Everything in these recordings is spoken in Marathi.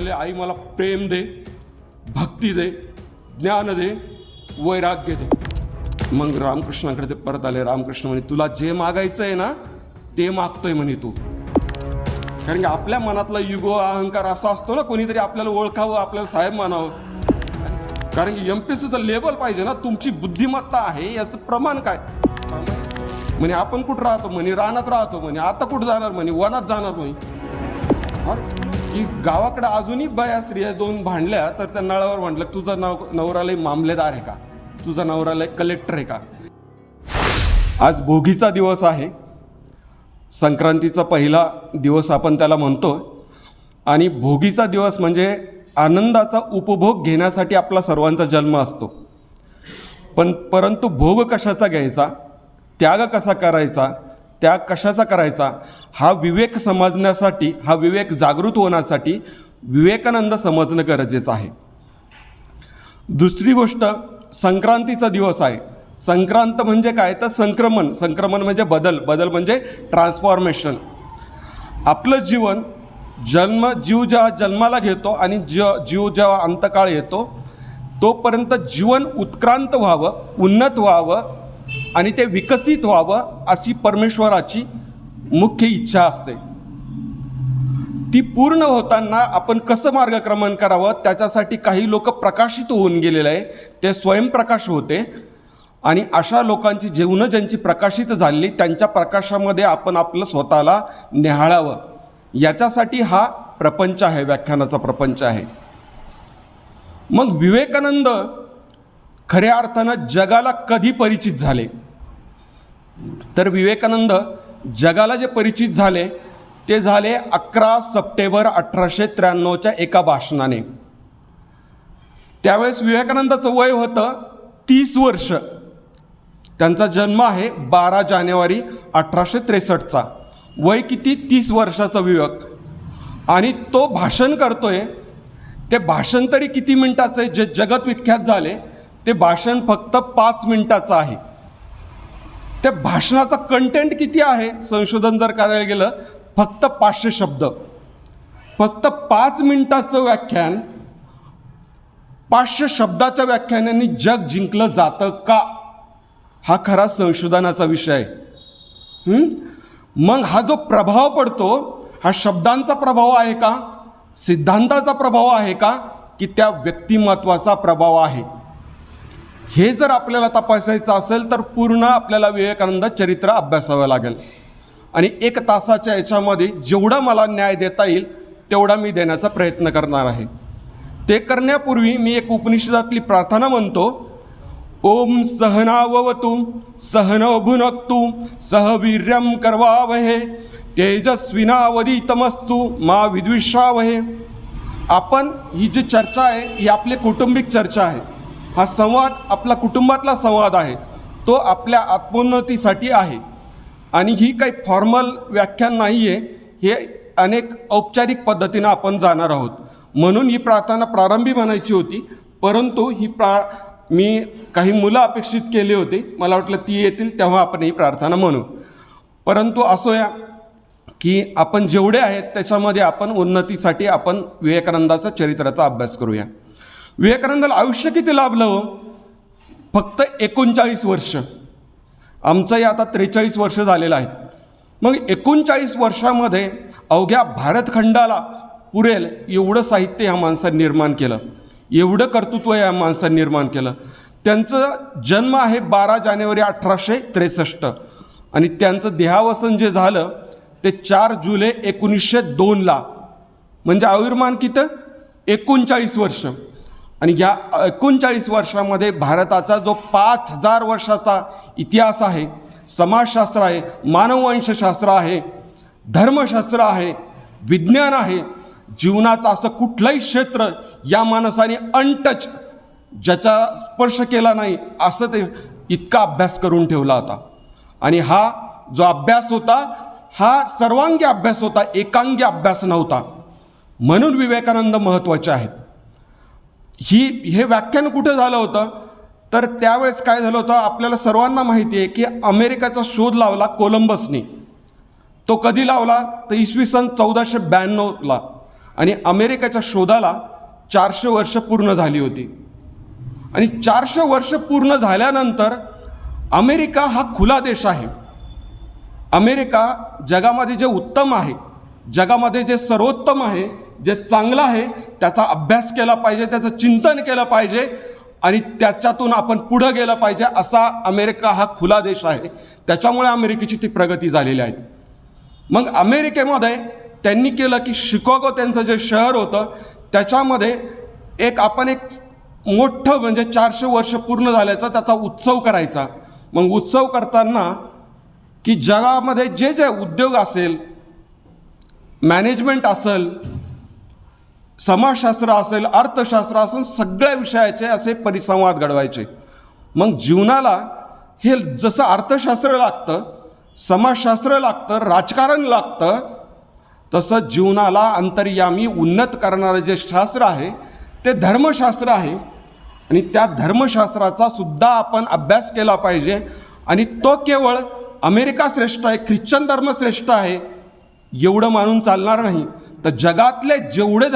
म्हणाले, आई मला प्रेम दे, भक्ती दे, ज्ञान दे, वैराग्य दे. मग रामकृष्णाकडे ते परत आले. रामकृष्ण म्हणे, तुला जे मागायचं आहे ना ते मागतोय म्हणे तू. कारण की आपल्या मनातला युगो अहंकार असा असतो ना, कोणीतरी आपल्याला ओळखावं, आपल्याला साहेब मानावं. कारण की MPSCचं लेबल पाहिजे ना, तुमची बुद्धिमत्ता आहे याचं प्रमाण काय. म्हणे आपण कुठं राहतो म्हणे, रानात राहतो म्हणे. आता कुठं जाणार म्हणे, वनात जाणार म्हणे. की गावाकडे अजूनही बाया स्त्रिया दोन भांडल्या तर त्या नळावर म्हटलं, तुझा नवरालय मामलेदार आहे का, तुझा नवरालय कलेक्टर आहे का. आज भोगीचा दिवस आहे, संक्रांतीचा पहिला दिवस आपण त्याला म्हणतो. आणि भोगीचा दिवस म्हणजे आनंदाचा उपभोग घेण्यासाठी आपला सर्वांचा जन्म असतो. परंतु भोग कशाचा घ्यायचा, त्याग कसा करायचा, त्याग कशाचा करायचा, हा विवेक समजण्यासाठी, हा विवेक जागृत होण्यासाठी विवेकानंद समजणं गरजेचं आहे. दुसरी गोष्ट, संक्रांतीचा दिवस आहे. संक्रांत म्हणजे काय, तर संक्रमण. संक्रमण म्हणजे बदल, बदल म्हणजे ट्रान्सफॉर्मेशन. आपलं जीवन जीव जेव्हा जन्माला घेतो आणि जीव जेव्हा अंतकाळ येतो तोपर्यंत जीवन उत्क्रांत व्हावं, उन्नत व्हावं आणि ते विकसित व्हावं अशी परमेश्वराची मुख्य इच्छा असते. ती पूर्ण होताना आपण कसं मार्गक्रमण करावं त्याच्यासाठी काही लोक प्रकाशित होऊन गेलेले आहे, ते स्वयंप्रकाश होते. आणि अशा लोकांची जीवनं ज्यांची प्रकाशित झाली त्यांच्या प्रकाशामध्ये आपण आपलं स्वतःला निहाळावं, याच्यासाठी हा प्रपंच आहे, व्याख्यानाचा प्रपंच आहे. मग विवेकानंद खऱ्या अर्थानं जगाला कधी परिचित झाले, तर विवेकानंद जगाला जे परिचित झाले ते झाले 11 सप्टेंबर 1893च्या एका भाषणाने. त्यावेळेस विवेकानंदाचं वय होतं 30 वर्ष. त्यांचा जन्म आहे 12 जानेवारी 1863चा. वय किती, 30 वर्षाचा विवेक. आणि तो भाषण करतोय. ते भाषण तरी किती मिनिटाचं आहे, जे जगत विख्यात झाले ते भाषण फक्त 5 मिनिटाचं आहे. त्या भाषणाचा कंटेंट किती आहे, संशोधन जर करायला गेलं, फक्त 500 शब्द. फक्त 5 मिनिटाचं व्याख्यान 500 शब्दाच्या व्याख्यानाने जग जिंकलं जातं का, हा खरा संशोधनाचा विषय आहे. मग हा जो प्रभाव पडतो हा शब्दांचा प्रभाव आहे का, सिद्धांताचा प्रभाव आहे का, की त्या व्यक्तिमत्वाचा प्रभाव आहे. हे जर आपल्याला तपासायचं असेल तर पूर्ण आपल्याला विवेकानंद चरित्र अभ्यासावं लागेल. आणि 1 तासाच्या याच्यामध्ये जेवढा मला न्याय देता येईल तेवढा मी देण्याचा प्रयत्न करणार आहे. ते करण्यापूर्वी मी एक उपनिषदातली प्रार्थना म्हणतो. ओम सहनाववतु सहनौ भुनक्तु सह वीर्यं करवावहे तेजस्विनावधीतमस्तु मा विद्विषावहे. आपण ही जी चर्चा आहे ही आपली कौटुंबिक चर्चा आहे. हा संवाद आपला कुटुंबातला संवाद आहे, तो आपल्या आत्मोन्नतीसाठी आहे. आणि ही काही फॉर्मल व्याख्यान नाही आहे, हे अनेक औपचारिक पद्धतीनं आपण जाणार आहोत. म्हणून ही प्रार्थना प्रारंभी म्हणायची होती, परंतु मी काही मुलं अपेक्षित केली होती. मला वाटलं ती येतील तेव्हा आपण ही प्रार्थना म्हणू. परंतु असो या की आपण जेवढे आहेत त्याच्यामध्ये आपण उन्नतीसाठी आपण विवेकानंदाचा चरित्राचा अभ्यास करूया. विवेकानंदाला आयुष्य किती लाभलं हो, फक्त 39 वर्ष. आमचंही आता 43 वर्ष झालेलं आहे. मग 39 वर्षामध्ये अवघ्या भारतखंडाला पुरेल एवढं साहित्य ह्या माणसाने निर्माण केलं, एवढं कर्तृत्व या माणसाने निर्माण केलं. त्यांचं जन्म आहे 12 जानेवारी 1863 आणि त्यांचं देहावसन जे झालं ते 4 जुलै 1902ला. म्हणजे आयुर्मान किती, 39 वर्ष. आणि या 39 वर्षामध्ये भारताचा जो 5000 वर्षाचा इतिहास आहे, समाजशास्त्र आहे, मानववंशशास्त्र आहे, धर्मशास्त्र आहे, विज्ञान आहे, जीवनाचं असं कुठलंही क्षेत्र या माणसाने अनटच, ज्याचा स्पर्श केला नाही असं ते इतका अभ्यास करून ठेवला होता. आणि हा जो अभ्यास होता हा सर्वांगी अभ्यास होता, एकांगी अभ्यास नव्हता. म्हणून विवेकानंद महत्त्वाचे आहेत. हे व्याख्यान कुठं झालं होतं, तर त्यावेळेस काय झालं होतं आपल्याला सर्वांना माहिती आहे की अमेरिकेचा शोध लावला कोलंबसने. तो कधी लावला तर इसवी सन 1492ला. आणि अमेरिकेच्या शोधाला 400 वर्ष पूर्ण झाली होती. आणि 400 वर्ष पूर्ण झाल्यानंतर अमेरिका हा खुला देश आहे. अमेरिका जगामध्ये जे उत्तम आहे, जगामध्ये जे सर्वोत्तम आहे, जे चांगलं आहे त्याचा अभ्यास केला पाहिजे, त्याचं चिंतन केलं पाहिजे आणि त्याच्यातून आपण पुढं गेलं पाहिजे, असा अमेरिका हा खुला देश आहे. त्याच्यामुळे अमेरिकेची ती प्रगती झालेली आहे. मग अमेरिकेमध्ये त्यांनी केलं की शिकागो त्यांचं जे शहर होतं त्याच्यामध्ये आपण एक मोठं म्हणजे 400 वर्ष पूर्ण झाल्याचा त्याचा उत्सव करायचा. मग उत्सव करताना की जगामध्ये जे जे उद्योग असेल, मॅनेजमेंट असेल, समाजशास्त्र असेल, अर्थशास्त्र असेल, सगळ्या विषयाचे असे परिसंवाद घडवायचे. मग जीवनाला हे जसं अर्थशास्त्र लागतं, समाजशास्त्र लागतं, राजकारण लागतं, तसं जीवनाला अंतर्यामी उन्नत करणारं जे शास्त्र आहे ते धर्मशास्त्र आहे. आणि त्या धर्मशास्त्राचा सुद्धा आपण अभ्यास केला पाहिजे. आणि तो केवळ अमेरिका श्रेष्ठ आहे, ख्रिश्चन धर्म श्रेष्ठ आहे एवढं मानून चालणार नाही. तर जगातले जेवढे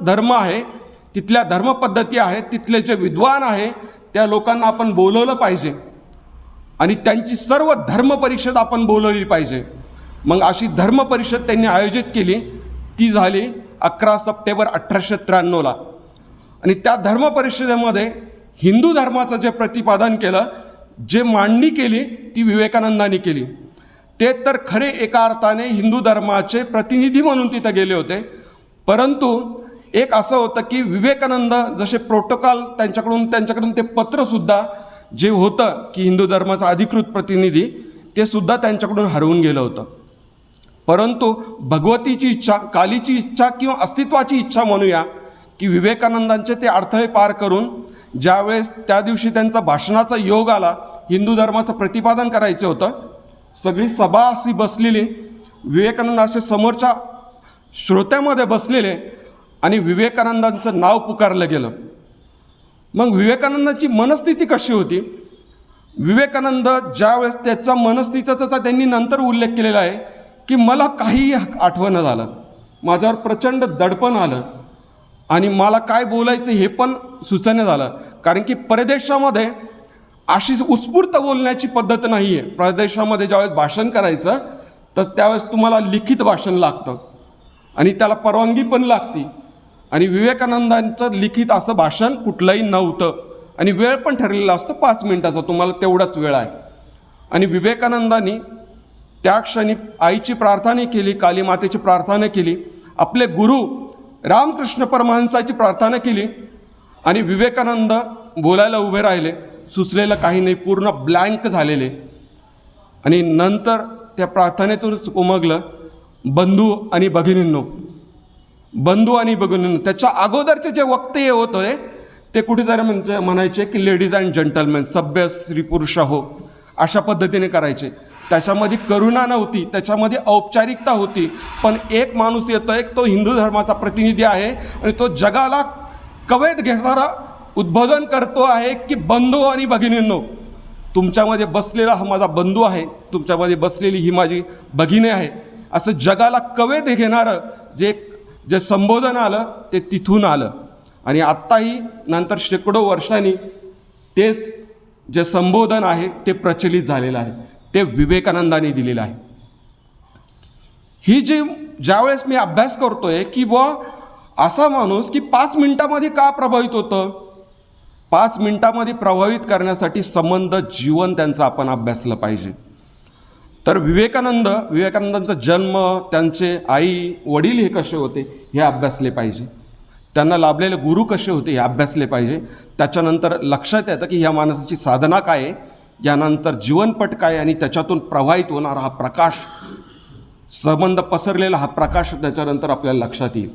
धर्म आहे, तिथल्या धर्मपद्धती आहेत, तिथले जे विद्वान आहे त्या लोकांना आपण बोलवलं पाहिजे आणि त्यांची सर्व धर्म परिषद आपण बोलवली पाहिजे. मग अशी धर्म परिषद त्यांनी आयोजित केली. ती झाली 11 सप्टेंबर 1893ला. आणि त्या धर्म परिषदेमध्ये हिंदू धर्माचं जे प्रतिपादन केलं, जे मांडणी केली ती विवेकानंदांनी केली. ते तर खरे एका अर्थाने हिंदू धर्माचे प्रतिनिधी म्हणून तिथं गेले होते. परंतु एक असं होतं की विवेकानंद जसे प्रोटोकॉल त्यांच्याकडून ते पत्रसुद्धा जे होतं की हिंदू धर्माचा अधिकृत प्रतिनिधी, ते सुद्धा त्यांच्याकडून हरवून गेलं होतं. परंतु भगवतीची इच्छा, कालीची इच्छा किंवा अस्तित्वाची इच्छा म्हणूया की विवेकानंदांचे ते अडथळे पार करून ज्यावेळेस त्या दिवशी त्यांचा भाषणाचा योग आला, हिंदू धर्माचं प्रतिपादन करायचं होतं, सगळी सभा अशी बसलेली, विवेकानंद असे समोरच्या श्रोत्यामध्ये बसलेले आणि विवेकानंदांचं नाव पुकारलं गेलं. मग विवेकानंदांची मनस्थिती कशी होती? विवेकानंद ज्यावेळेस त्याच्या मनस्थितीचा त्यांनी नंतर उल्लेख केलेला आहे की मला काहीही आठवणं झालं, माझ्यावर प्रचंड दडपण आलं आणि मला काय बोलायचं हे पण सुचना झालं. कारण की परदेशामध्ये अशी उत्स्फूर्त बोलण्याची पद्धत नाही आहे. परदेशामध्ये ज्यावेळेस भाषण करायचं तर त्यावेळेस तुम्हाला लिखित भाषण लागतं आणि त्याला परवानगी पण लागते. आणि विवेकानंदांचं लिखित असं भाषण कुठलंही नव्हतं आणि वेळ पण ठरलेला असतो 5 मिनिटाचा, तुम्हाला तेवढाच वेळ आहे. आणि विवेकानंदांनी त्या क्षणी आईची प्रार्थना केली, काली मातेची प्रार्थना केली, आपले गुरु रामकृष्ण परमहंसाची प्रार्थना केली आणि विवेकानंद बोलायला उभे राहिले. सुचलेलं काही नाही, पूर्ण ब्लँक झालेले. आणि नंतर त्या प्रार्थनेतूनच उमगलं, बंधू आणि भगिनींनो, बंधू आणि भगिनींनो. त्याच्या अगोदरचे जे वक्तव्य होते ते कुठेतरी म्हणायचे की लेडीज अँड जेंटलमॅन, सभ्य स्त्री पुरुष हो, अशा पद्धतीने करायचे. त्याच्यामध्ये करुणा नव्हती, त्याच्यामध्ये औपचारिकता होती. पण एक माणूस येतो, एक तो हिंदू धर्माचा प्रतिनिधी आहे आणि तो जगाला कवेत घेणारा उद्बोधन करतो आहे की बंधू आणि भगिनींनो, तुमच्यामध्ये बसलेला हा माझा बंधू आहे, तुमच्यामध्ये बसलेली ही माझी भगिनी आहे, असं जगाला कवेत घेणारं जे संबोधन आलं ते तिथून आलं. आणि आत्ताही नंतर शेकडो वर्षांनी तेच जे संबोधन आहे ते प्रचलित झालेलं आहे, ते विवेकानंदांनी दिलेलं आहे. ही जी ज्यावेळेस मी अभ्यास करतोय की असा माणूस की 5 मिनिटामध्ये का प्रभावित होतं, 5 मिनिटामध्ये प्रभावित करण्यासाठी संबंध जीवन त्यांचा आपण अभ्यासलं पाहिजे. तर विवेकानंदांचा जन्म, त्यांचे आई वडील हे कसे होते हे अभ्यासले पाहिजे, त्यांना लाभलेले गुरु कसे होते हे अभ्यासले पाहिजे. त्याच्यानंतर लक्षात येतं की ह्या माणसाची साधना काय आहे, यानंतर जीवनपट काय आणि त्याच्यातून प्रवाहित होणारा हा प्रकाश, संबंध पसरलेला हा प्रकाश त्याच्यानंतर आपल्याला लक्षात येईल.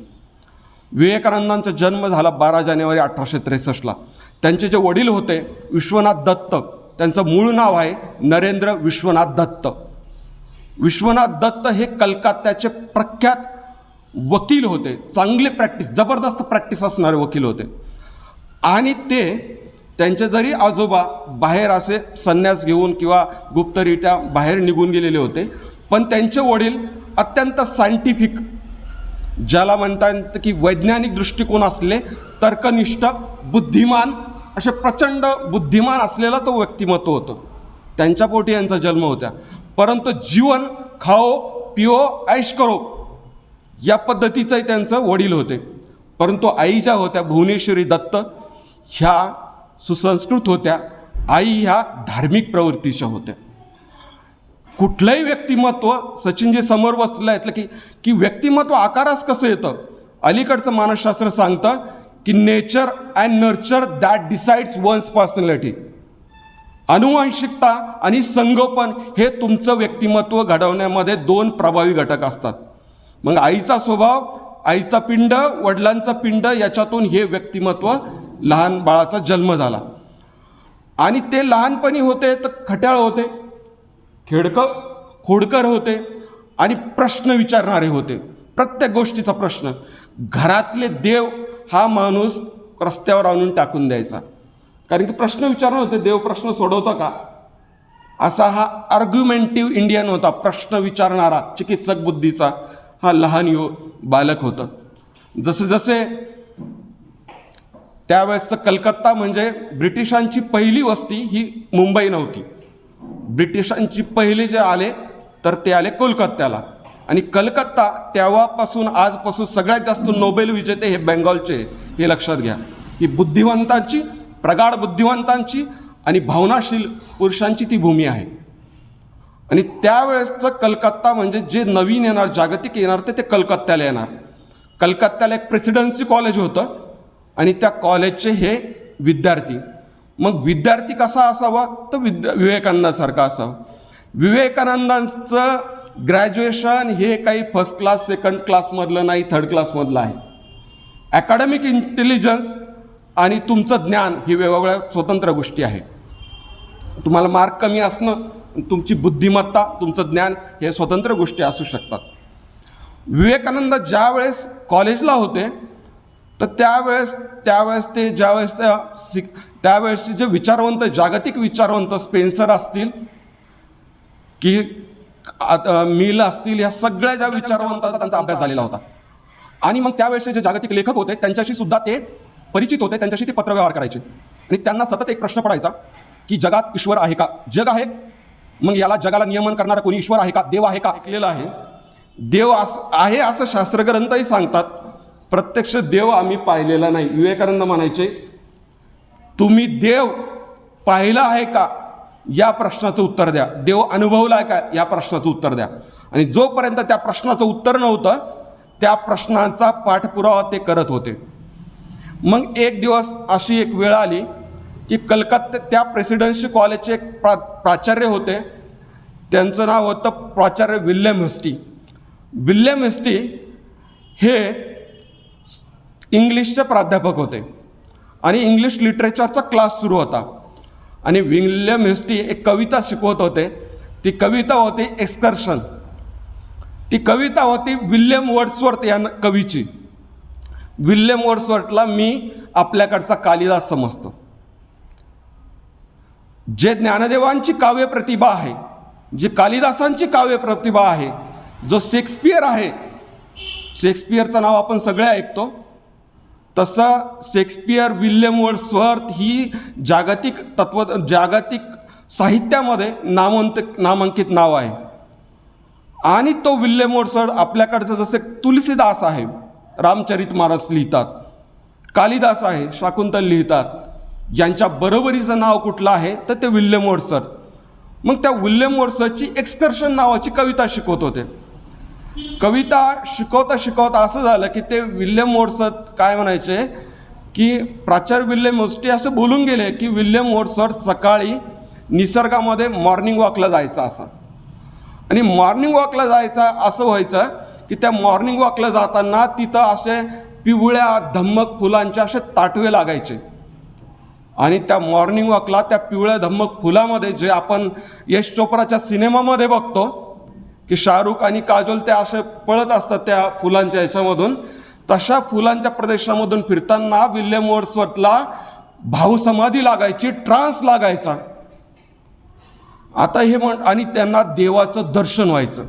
विवेकानंदांचा जन्म झाला 12 जानेवारी 1863ला. त्यांचे जे वडील होते विश्वनाथ दत्त, त्यांचं मूळ नाव आहे नरेंद्र विश्वनाथ दत्त. विश्वनाथ दत्त हे कलकत्त्याचे प्रख्यात वकील होते, चांगले जबरदस्त प्रॅक्टिस असणारे वकील होते. आणि त्यांचे जरी आजोबा बाहेर असे संन्यास घेऊन किंवा गुप्तरित्या बाहेर निघून गेलेले होते, पण त्यांचे वडील अत्यंत सायंटिफिक ज्याला म्हणता येतं की वैज्ञानिक दृष्टिकोन असले, तर्कनिष्ठ, बुद्धिमान, असे प्रचंड बुद्धिमान असलेला तो व्यक्तिमत्व होतं. त्यांच्या पोटी यांचा जन्म होता. परंतु जीवन खाओ पिओ ऐश करो या पद्धतीचंही त्यांचं वडील होते. परंतु आई ज्या होत्या भुवनेश्वरी दत्त ह्या सुसंस्कृत होत्या. आई ह्या धार्मिक प्रवृत्तीच्या होत्या. कुठलंही व्यक्तिमत्व सचिनजी समोर बसलं आहे की व्यक्तिमत्व आकारास कसं येतं. अलीकडचं मानसशास्त्र सांगतं की nature and nurture that decides one's personality. अनुवांशिकता आणि संगोपन हे तुमचं व्यक्तिमत्व घडवण्यामध्ये दोन प्रभावी घटक असतात. मग आईचा स्वभाव, आईचा पिंड, वडिलांचा पिंड याच्यातून हे व्यक्तिमत्व लहान बाळाचा जन्म झाला. आणि ते लहानपणी होते तर खट्याळ होते, खोडकर होते आणि प्रश्न विचारणारे होते. प्रत्येक गोष्टीचा प्रश्न. घरातले देव हा माणूस रस्त्यावर आणून टाकून द्यायचा, कारण की प्रश्न विचारणार होते. देव प्रश्न सोडवतो का, असा हा आर्ग्युमेंटिव्ह इंडियन होता. प्रश्न विचारणारा चिकित्सक बुद्धीचा हा लहान बालक होतं. जसे जसे त्यावेळेसचं कलकत्ता म्हणजे ब्रिटिशांची पहिली वस्ती ही मुंबई नव्हती. ब्रिटिशांची पहिले जे आले तर ते आले कोलकात्याला. आणि कलकत्ता तेव्हापासून आजपासून सगळ्यात जास्त नोबेल विजेते हे बेंगॉलचे, हे लक्षात घ्या. ही बुद्धिवंतांची, प्रगाढ बुद्धिवंतांची आणि भावनाशील पुरुषांची ती भूमी आहे. आणि त्यावेळेसचं कलकत्ता म्हणजे जे नवीन येणार, जागतिक येणार ते कलकत्त्याला येणार. कलकत्त्याला एक प्रेसिडेन्सी कॉलेज होतं आणि त्या कॉलेजचे हे विद्यार्थी. मग विद्यार्थी कसा असावा तर विवेकानंदासारखा असावा. विवेकानंदांचं ग्रॅज्युएशन हे काही फर्स्ट क्लास, सेकंड क्लासमधलं नाही, थर्ड क्लासमधलं आहे. ॲकॅडमिक इंटेलिजन्स आणि तुमचं ज्ञान ही वेगवेगळ्या स्वतंत्र गोष्टी आहे. तुम्हाला मार्क कमी असणं, तुमची बुद्धिमत्ता, तुमचं ज्ञान हे स्वतंत्र गोष्टी असू शकतात. विवेकानंद ज्यावेळेस कॉलेजला होते तर त्यावेळेस ते त्यावेळेसचे जे विचारवंत, जागतिक विचारवंत, स्पेन्सर असतील की मिल असतील, या सगळ्या ज्या विचारवंतांचा त्यांचा अभ्यास झालेला होता. आणि मग त्यावेळेसचे जे जागतिक लेखक होते त्यांच्याशी सुद्धा ते परिचित होते, त्यांच्याशी ते पत्रव्यवहार करायचे. आणि त्यांना सतत एक प्रश्न पडायचा की जगात ईश्वर आहे का. जग आहे, मग याला जगाला नियमन करणारा कोणी ईश्वर आहे का, देव आहे का. ऐकलेलं आहे, देव आहे असं शास्त्रग्रंथही सांगतात. प्रत्यक्ष देव आम्ही पाहिलेला नाही. विवेकानंद म्हणायचे, तुम्ही देव पाहिला आहे का या प्रश्नाचं उत्तर द्या, देव अनुभवला आहे का या प्रश्नाचं उत्तर द्या. आणि जोपर्यंत त्या प्रश्नाचं उत्तर नव्हतं त्या प्रश्नांचा पाठपुरावा ते करत होते. मग एक दिवस अशी एक वेळ आली की कलकत्ता त्या प्रेसिडेन्सी कॉलेजचे एक प्राचार्य होते. त्यांचं नाव होतं प्राचार्य विल्यम हेस्टी. विल्यम हेस्टी हे इंग्लिशचे प्राध्यापक होते आणि इंग्लिश लिटरेचरचा क्लास सुरू होता. आणि विल्यम हेस्टी एक कविता शिकवत होते. ती कविता होती एक्सकर्शन. ती कविता होती विल्यम वर्ड्सवर्थ या कवीची. विल्यम वर्ड्सवर्थला मी आपल्याकडचा कालिदास समजतो. जे ज्ञानदेवांची काव्य प्रतिभा आहे, जी कालिदासांची काव्य प्रतिभा आहे, जो शेक्सपियर आहे, शेक्सपियरचं नाव आपण सगळे ऐकतो, तसं शेक्सपियर, विल्यम वर्ड्सवर्थ ही जागतिक साहित्यामध्ये नामांकित नाव आहे. आणि तो विल्यम वर्ड्सवर्थ आपल्याकडचं जसे तुलसीदास आहे, रामचरितमानस लिहितात, कालिदास आहे, शाकुंतल लिहितात, यांच्या बरोबरीचं नाव कुठलं आहे तर ते विल्यम वर्ड्सवर्थ. मग त्या विल्यम वर्ड्सवर्थची एक्सकर्शन नावाची कविता शिकवत होते. कविता शिकवता असं झालं की ते विल्यम वर्ड्सवर्थ काय म्हणायचे की प्राचार्य विल्यम हेस्टी असं बोलून गेले की विल्यम वर्ड्सवर्थ सकाळी निसर्गामध्ये मॉर्निंग वॉकला जायचा असा. आणि मॉर्निंग वॉकला जायचा असं व्हायचं की त्या मॉर्निंग वॉकला जाताना तिथं असे पिवळ्या धम्मक फुलांचे असे ताटवे लागायचे. आणि त्या मॉर्निंग वॉकला त्या पिवळ्या धम्मक फुलामध्ये जे आपण यश चोप्राच्या सिनेमामध्ये बघतो की शाहरुख आणि काजोल ते असे पळत असतात त्या फुलांच्या ह्याच्यामधून, तशा फुलांच्या प्रदेशामधून फिरताना विल्यम वर्ड्सवर्थला भावसमाधी लागायची, ट्रान्स लागायचा. आता हे आणि त्यांना देवाचं दर्शन व्हायचं.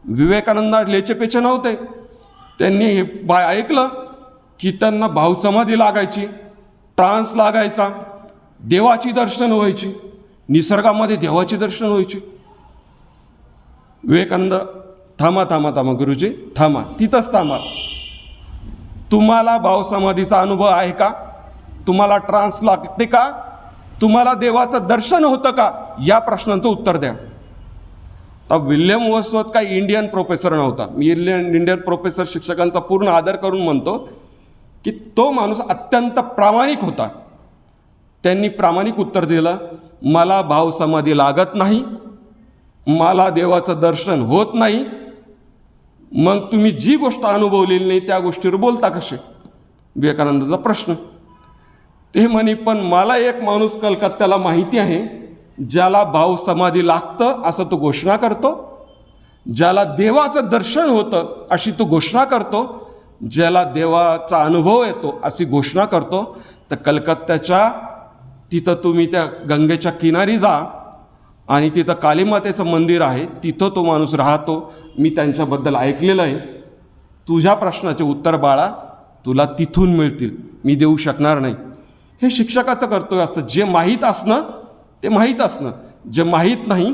विवेकानंद लेचेपेचे नव्हते, त्यांनी हे ऐकलं की त्यांना भावसमाधी लागायची, ट्रान्स लागायचा, देवाची दर्शन व्हायची, निसर्गामध्ये देवाची दर्शन व्हायची. विवेकानंद, थांबा थांबा थांबा गुरुजी, थांबा, तिथंच थांबा. तुम्हाला भावसमाधीचा अनुभव आहे का? तुम्हाला ट्रान्स लागते का? तुम्हाला देवाचं दर्शन होतं का? या प्रश्नांचं उत्तर द्या. आता विल्यम वर्ड्सवर्थ काही इंडियन प्रोफेसर नव्हता. मी इंडियन प्रोफेसर शिक्षकांचा पूर्ण आदर करून म्हणतो की तो माणूस अत्यंत प्रामाणिक होता. त्यांनी प्रामाणिक उत्तर दिलं, मला भावसमाधी लागत नाही, मला देवाचं दर्शन होत नाही. मग तुम्ही जी गोष्ट अनुभवलेली नाही त्या गोष्टीवर बोलता कसे? विवेकानंदाचा प्रश्न. ते म्हणे, पण मला एक माणूस कलकत्त्याला माहिती आहे, ज्याला भावसमाधी लागतं असं तो घोषणा करतो, ज्याला देवाचं दर्शन होतं अशी तो घोषणा करतो, ज्याला देवाचा अनुभव येतो अशी घोषणा करतो. तर कलकत्त्याच्या तिथं तुम्ही त्या गंगेच्या किनारी जा आणि तिथं कालीमातेचं मंदिर आहे, तिथं तो माणूस राहतो. मी त्यांच्याबद्दल ऐकलेलं आहे. तुझ्या प्रश्नाचे उत्तर बाळा तुला तिथून मिळतील, मी देऊ शकणार नाही. हे शिक्षकाचं कर्तव्य असतं. जे माहीत असणं ते माहीत असणं, जे माहीत नाही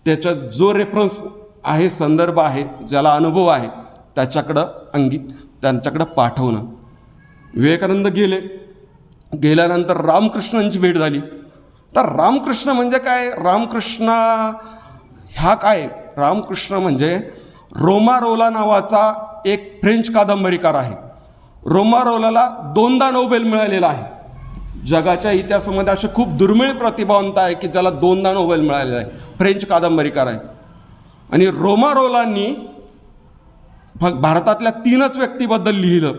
त्याच्यात जो रेफरन्स आहे, संदर्भ आहे, ज्याला अनुभव आहे त्यांच्याकडं पाठवणं. विवेकानंद गेल्यानंतर रामकृष्णांची भेट झाली. तर रामकृष्ण म्हणजे काय? रामकृष्ण ह्या काय? रामकृष्ण म्हणजे रोमारोला नावाचा एक फ्रेंच कादंबरीकार आहे. रोमारोलाला 2दा नोबेल मिळालेला आहे. जगाच्या इतिहासामध्ये असे खूप दुर्मिळ प्रतिभावंत आहे की ज्याला 2दा नोबेल मिळालेला आहे. फ्रेंच कादंबरीकार आहे. आणि रोमारोलांनी भारतातल्या 3च व्यक्तीबद्दल लिहिलं,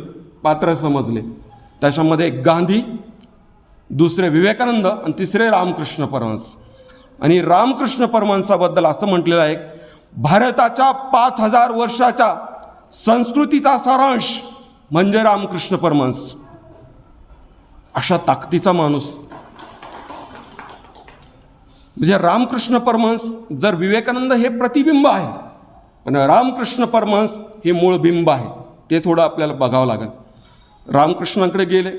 पात्र समजले. त्याच्यामध्ये एक गांधी, दुसरे विवेकानंद आणि तिसरे रामकृष्ण परमहंस. आणि रामकृष्ण परमहंसाबद्दल असं म्हटलेलं आहे, भारताच्या 5000 वर्षाच्या संस्कृतीचा सारांश म्हणजे रामकृष्ण परमहंस. अशा ताकदीचा माणूस म्हणजे रामकृष्ण परमहंस. जर विवेकानंद हे प्रतिबिंब आहे, पण रामकृष्ण परमहंस हे मूळ बिंब आहे. ते थोडं आपल्याला बघावं लागेल. रामकृष्णांकडे गेले,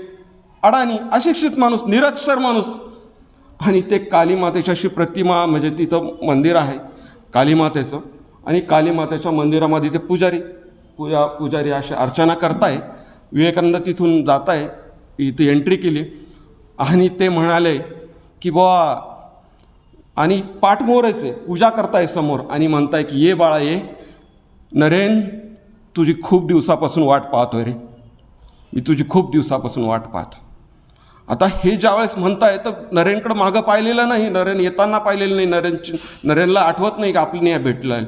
अडाणी, अशिक्षित माणूस, निरक्षर माणूस, आणि ते कालीमातेची अशी प्रतिमा, म्हणजे तिथं मंदिर आहे कालीमातेचं, आणि कालीमातेच्या मंदिरामध्ये ते पुजारी अशी अर्चना करताय. विवेकानंद तिथून जात आहे, इथे एंट्री केली आणि ते म्हणाले की बुवा, आणि पाठ मोरायचे, पूजा करताय समोर आणि म्हणताय की ये बाळा ये, नरेन तुझी खूप दिवसापासून वाट पाहतोय रे, मी तुझी खूप दिवसापासून वाट पाहतो. आता हे ज्यावेळेस म्हणताय तर नरेनकडं मागं पाहिलेलं नाही, नरेन येताना पाहिलेलं नाही, नरेनला आठवत नाही की आपल्याला या भेटलं आहे.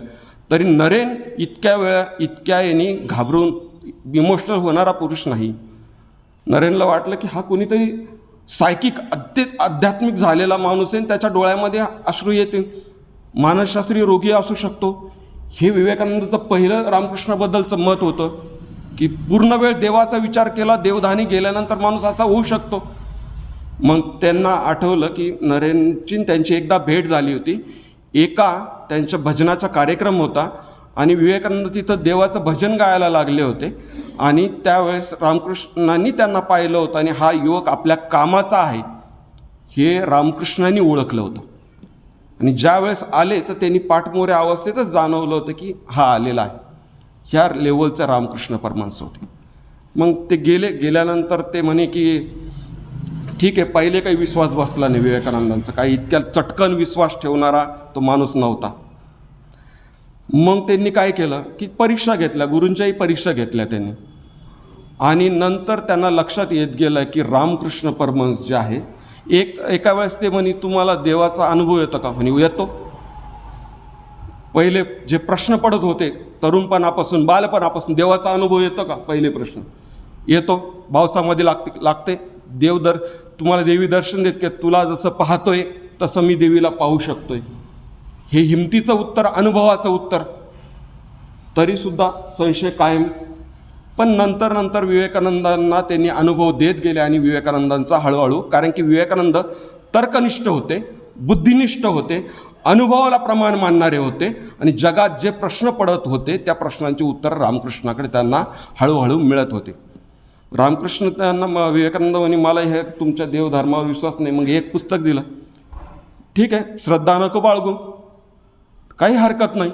तरी नरेन इतक्या यांनी घाबरून इमोशनल होणारा पुरुष नाही. नरेनला वाटलं की हा कोणीतरी सायकिक आध्यात्मिक झालेला माणूस आहे, त्याच्या डोळ्यामध्ये अश्रू येतील, मानसशास्त्रीय रोगी असू शकतो. हे विवेकानंदाचं पहिलं रामकृष्णाबद्दलचं मत होतं की पूर्ण वेळ देवाचा विचार केला, देवधानी गेल्यानंतर माणूस असा होऊ शकतो. मग त्यांना आठवलं की नरेनची त्यांची एकदा भेट झाली होती. एका त्यांच्या भजनाचा कार्यक्रम होता आणि विवेकानंद तिथं देवाचं भजन गायला लागले होते आणि त्यावेळेस रामकृष्णांनी त्यांना पाहिलं होतं आणि हा युवक आपल्या कामाचा आहे हे रामकृष्णांनी ओळखलं होतं. आणि ज्या वेळेस आले तर त्यांनी पाठमोऱ्या अवस्थेतच जाणवलं होतं की हा आलेला आहे. ह्या लेवलचे रामकृष्ण परमहंस होते. मग ते गेल्यानंतर ते म्हणे की ठीक आहे, पहिले काही विश्वास बसला नाही विवेकानंदांचा, काही इतक्या चटकन विश्वास ठेवणारा तो माणूस नव्हता. मग त्यांनी काय केलं की परीक्षा घेतल्या, गुरूंच्याही परीक्षा घेतल्या त्यांनी. आणि नंतर त्यांना लक्षात येत गेलं की रामकृष्ण परमहंस जे आहे, एका वेळेस ते म्हणे तुम्हाला देवाचा अनुभव येतो का? म्हणे येतो. पहिले जे प्रश्न पडत होते तरुणपणापासून बालपणापासून, देवाचा अनुभव येतो का? पहिले प्रश्न येतो. भावसामध्ये लागते तुम्हाला देवी दर्शन देत की तुला जसं पाहतोय तसं मी देवीला पाहू शकतोय. हे हिमतीचं उत्तर, अनुभवाचं उत्तर. तरीसुद्धा संशय कायम. पण नंतर विवेकानंदांना त्यांनी अनुभव देत गेले आणि विवेकानंदांचा हळूहळू, कारण की विवेकानंद तर्कनिष्ठ होते, बुद्धिनिष्ठ होते अनुभवाला प्रमाण मानणारे होते आणि जगात जे प्रश्न पडत होते त्या प्रश्नांची उत्तरं रामकृष्णाकडे त्यांना हळूहळू मिळत होते. रामकृष्ण त्यांना विवेकानंद म्हणे मला हे तुमच्या देवधर्मावर विश्वास नाही, मग एक पुस्तक दिलं. ठीक आहे, श्रद्धा नको बाळगू, काही हरकत नाही,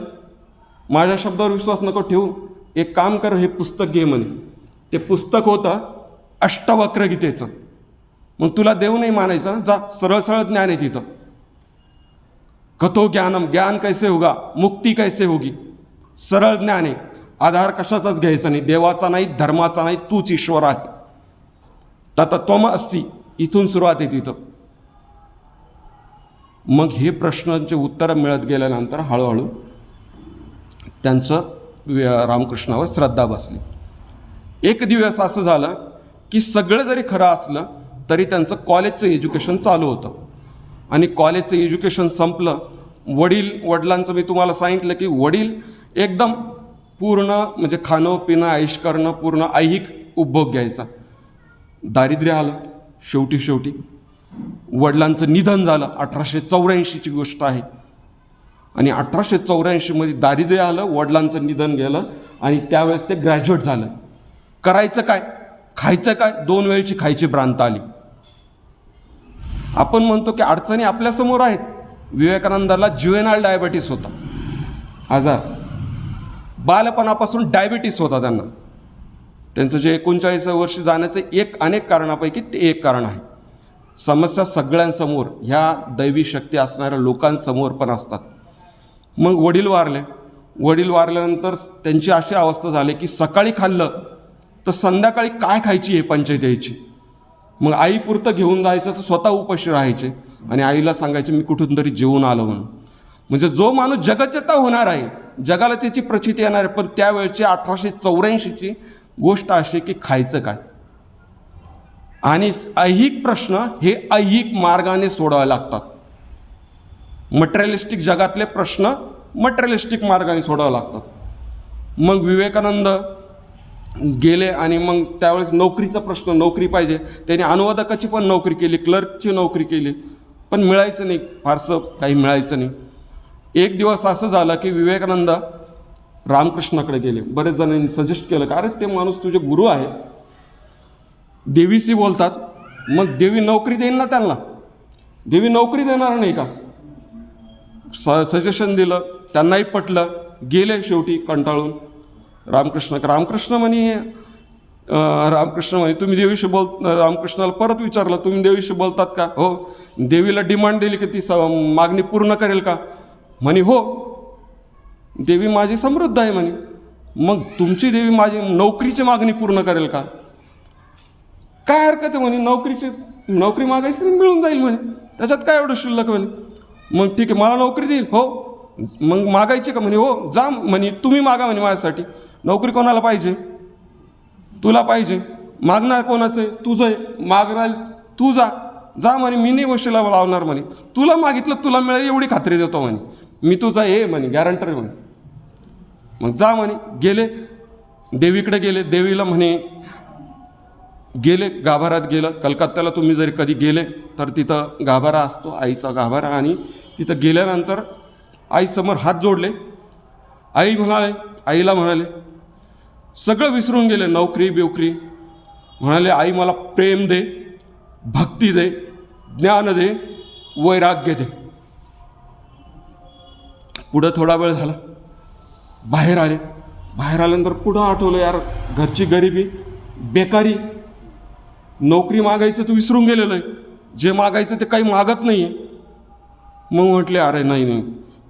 माझ्या शब्दावर विश्वास नको ठेवू, एक काम कर, हे पुस्तक घे म्हणे. ते पुस्तक होतं अष्टवक्र गीतेचं. मग तुला देव नाही मानायचं ना, जा, सरळ सरळ ज्ञान आहे तिथं. कथो ज्ञानम, ज्ञान कैसे होगा, मुक्ती कैसे होगी, सरळ ज्ञान आहे. आधार कशाचाच घ्यायचा नाही, देवाचा नाही, धर्माचा नाही, तूच ईश्वर आहे. तत्त्वम अस्सी, इथून सुरुवात आहे तिथं. मग हे प्रश्नांचे उत्तरं मिळत गेल्यानंतर हळूहळू त्यांचं रामकृष्णावर श्रद्धा बसली. एक दिवस असं झालं की सगळं जरी खरं असलं तरी त्यांचं कॉलेजचं एज्युकेशन चालू होतं आणि कॉलेजचं एज्युकेशन संपलं. वडिलांचं मी तुम्हाला सांगितलं की वडील एकदम पूर्ण म्हणजे खाणं पिणं ऐश करणं, पूर्ण ऐहिक उपभोग घ्यायचा. दारिद्र्य आलं शेवटी. वडिलांचं निधन झालं, 1884ची गोष्ट आहे. आणि 1884मध्ये दारिद्र्य आलं, वडिलांचं निधन गेलं आणि त्यावेळेस ते ग्रॅज्युएट झालं. करायचं काय, खायचं काय, 2 वेळची खायची भ्रांत आली. आपण म्हणतो की अडचणी आपल्यासमोर आहेत. विवेकानंदाला ज्युएनाइल डायबिटीस होता, आजार, बालपणापासून डायबिटीस होता त्यांना. त्यांचं जे 39 वर्षी जाण्याचं अनेक कारणापैकी ते एक कारण आहे. समस्या सगळ्यांसमोर, ह्या दैवी शक्ती असणाऱ्या लोकांसमोर पण असतात. मग वडील वारल्यानंतर त्यांची अशी अवस्था झाली की सकाळी खाल्लं तर संध्याकाळी काय खायची हे पंचायत यायची. मग आईपुरतं घेऊन जायचं तर स्वतः उपाशी राहायचे आणि आईला सांगायचे मी कुठून तरी जेवून आलो म्हणून. म्हणजे जो माणूस जगज्जेता होणार आहे, जगाला त्याची प्रचिती येणार आहे, पण त्यावेळची 1884ची गोष्ट अशी की खायचं काय. आणि ऐहिक प्रश्न हे ऐहिक मार्गाने सोडवावे लागतात. मटेरियलिस्टिक जगातले प्रश्न मटेरियलिस्टिक मार्गाने सोडावे लागतात. मग विवेकानंद गेले आणि मग त्यावेळेस नोकरीचा प्रश्न, नोकरी पाहिजे. त्यांनी अनुवादकाची पण नोकरी केली, क्लर्कची नोकरी केली, पण मिळायचं नाही, फारसं काही मिळायचं नाही. एक दिवस असं झालं की विवेकानंद रामकृष्णाकडे गेले. बरेच जणांनी सजेस्ट केलं का अरे ते माणूस तुझे गुरु आहेत, देवीशी बोलतात, मग देवी नोकरी देईन ना त्यांना, देवी नोकरी देणार नाही का. सजेशन दिलं, त्यांनाही पटलं. गेले शेवटी कंटाळून रामकृष्ण म्हणे तुम्ही देवीशी रामकृष्णाला परत विचारलं, तुम्ही देवीशी बोलतात का. हो. देवीला डिमांड दिली की ती मागणी पूर्ण करेल का. म्हणे हो, देवी माझी समृद्ध आहे म्हणे. मग तुमची देवी माझी नोकरीची मागणी पूर्ण करेल का. काय हरकत आहे म्हणे, नोकरी मागायची मिळून जाईल म्हणे, त्याच्यात काय एवढं शिल्लक म्हणे. मग ठीक आहे, मला नोकरी देईल. हो. मग मागायची का म्हणे. हो. जा म्हणे, तुम्ही मागा म्हणे माझ्यासाठी. नोकरी कोणाला पाहिजे, तुला पाहिजे. मागणार कोणाचं आहे, तुझं आहे. मागणार तू, जा म्हणे, मी नाही गोष्टीला लावणार म्हणे. तुला मागितलं तुला मिळेल एवढी खात्री देतो म्हणे, मी तुझा हे म्हणे गॅरंटर म्हणे. मग जा म्हणे. गेले देवीकडे गेले. देवीला म्हणे गेले, गाभाऱ्यात गेलं. कलकत्त्याला तुम्ही जरी कधी गेले तर तिथं गाभारा असतो, आईचा गाभारा. आणि तिथं गेल्यानंतर आईसमोर हात जोडले. आईला म्हणाले सगळं विसरून गेले, नोकरी. म्हणाले आई मला प्रेम दे, भक्ती दे, ज्ञान दे, वैराग्य दे. पुढं थोडा वेळ झाला, बाहेर आल्यानंतर पुढं आठवलं यार घरची गरिबी, बेकारी, नोकरी मागायचं तर विसरून गेलेलं आहे, जे मागायचं ते काही मागत नाही आहे. मग म्हटले अरे नाही.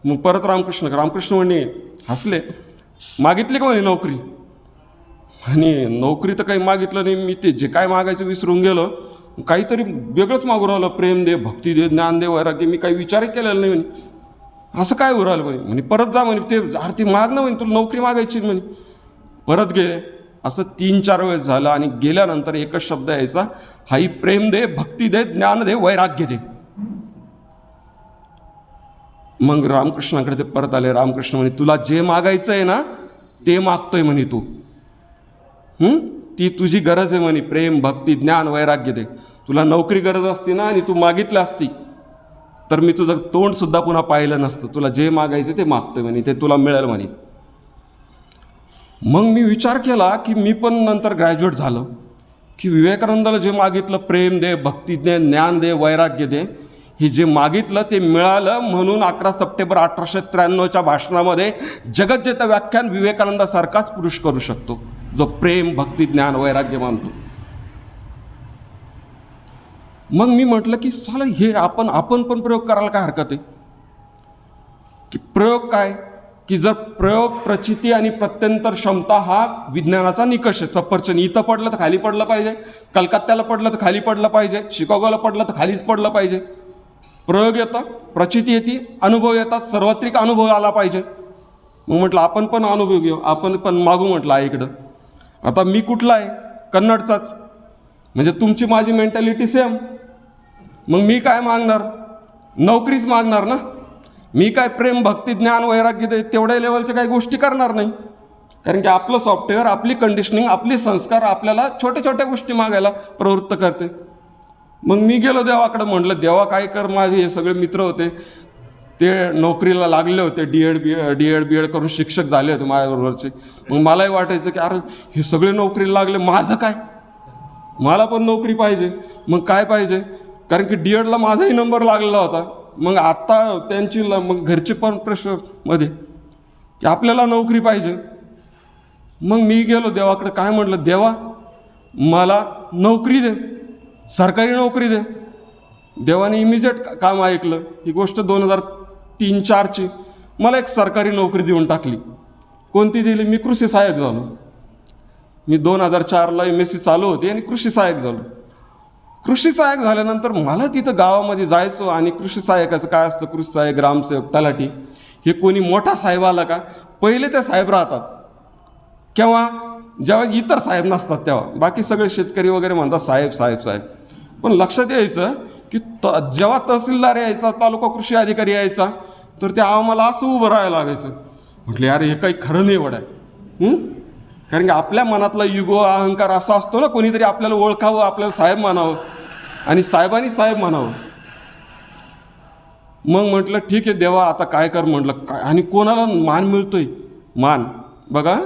मग परत रामकृष्ण म्हणे हसले, मागितली का म्हणे नोकरी. आणि नोकरी तर काही मागितलं नाही मी, ते जे काय मागायचं विसरून गेलो, काहीतरी वेगळंच मागू राहिलं, प्रेम दे, भक्ती दे, ज्ञान दे, वैराग्य. मी काही विचारही केलेला नाही म्हणे. असं काय होऊ राहिलं म्हणे. परत जा म्हणे, ते आरती माग ना म्हणे, तुला नोकरी मागायची म्हणे. परत गेले. असं 3-4 वेळेस झालं आणि गेल्यानंतर एकच शब्द यायचा, हाई प्रेम दे, भक्ती दे, ज्ञान दे, वैराग्य दे. मग रामकृष्णाकडे ते परत आले. रामकृष्ण म्हणे तुला जे मागायचं आहे ना ते मागतोय म्हणे तू, ती तुझी गरज आहे म्हणे, प्रेम, भक्ती, ज्ञान, वैराग्य दे. तुला नोकरी गरज असती ना आणि तू मागितली असती तर मी तुझं तोंडसुद्धा पुन्हा पाहिलं नसतं. तुला जे मागायचं ते मागतोय म्हणे, ते तुला मिळेल म्हणे. मग मी विचार केला की मी पण नंतर ग्रॅज्युएट झालो की विवेकानंदाला जे मागितलं, प्रेम दे, भक्ती दे, ज्ञान दे, वैराग्य दे, हे जे मागितलं ते मिळालं. म्हणून 11 सप्टेंबर 1893च्या भाषणामध्ये जगज्जेत व्याख्यान विवेकानंदासारखाच पुरुष करू शकतो, जो प्रेम, भक्ती, ज्ञान, वैराग्य मानतो. मग मी म्हटलं की साला हे आपण पण प्रयोग करायला काय हरकत आहे. की प्रयोग काय, की जर प्रयोग, प्रचिती आणि प्रत्यंतर क्षमता हा विज्ञानाचा निकष आहे. सफरचंद इथं पडलं तर खाली पडलं पाहिजे, कलकत्त्याला पडलं तर खाली पडलं पाहिजे, शिकागोला पडलं तर खालीच पडलं पाहिजे. प्रयोग येतात, प्रचिती येते, अनुभव येतात, सार्वत्रिक अनुभव आला पाहिजे. मग म्हटलं आपण पण अनुभव घेऊ, आपण पण मागू म्हटलं आईकडं. आता मी कुठला आहे, कन्नडचाच, म्हणजे तुमची माझी मेंटॅलिटी सेम. मग मी काय मागणार, नोकरीच मागणार ना. मी काय प्रेम, भक्ती, ज्ञान, वैराग्य दे तेवढ्या लेवलच्या काही गोष्टी करणार नाही. कारण की आपलं सॉफ्टवेअर, आपली कंडिशनिंग, आपले संस्कार आपल्याला छोट्या छोट्या गोष्टी मागायला प्रवृत्त करते. मग मी गेलो देवाकडं, म्हटलं देवा काय कर. माझे हे सगळे मित्र होते ते नोकरीला लागले होते, डी एड बी एड करून शिक्षक झाले होते माझ्याबरोबरचे. मग मलाही वाटायचं की अरे हे सगळे नोकरीला लागले, माझं काय, मला पण नोकरी पाहिजे. मग काय पाहिजे, कारण की डी एडला माझाही नंबर लागलेला होता. मग आत्ता त्यांची मग घरचे पण प्रेशरमध्ये की आपल्याला नोकरी पाहिजे. मग मी गेलो देवाकडे, काय म्हटलं, देवा मला नोकरी दे, सरकारी नोकरी दे. देवाने इमिजिएट काम ऐकलं. ही गोष्ट 2003-04ची. मला एक सरकारी नोकरी देऊन टाकली. कोणती दिली, मी कृषी सहाय्यक झालो. मी 2004ला MSc चालू होती आणि कृषी सहाय्यक झालो. कृषी सहाय्यक झाल्यानंतर मला तिथं गावामध्ये जायचो आणि कृषी सहाय्यकाचं काय असतं, कृषी सहाय्यक, ग्रामसेवक, तलाठी, हे कोणी मोठा साहेब आला का पहिले ते साहेब राहतात, किंवा जेव्हा इतर साहेब नसतात तेव्हा बाकी सगळे शेतकरी वगैरे म्हणतात साहेब साहेब साहेब. पण लक्षात यायचं की जेव्हा तहसीलदार यायचा, तालुका कृषी अधिकारी यायचा, तर ते आम्हाला असं उभं राहायला लागायचं. म्हटले यार हे काही खरं नाही वड्या. कारण की आपल्या मनातला युगो, अहंकार असा असतो ना, कोणीतरी आपल्याला ओळखावं, आपल्याला साहेब मानावं आणि साहेबांनी साहेब मानावं. मग म्हटलं ठीक आहे देवा, आता काय कर म्हटलं. काय आणि कोणाला मान मिळतोय, मान बघा,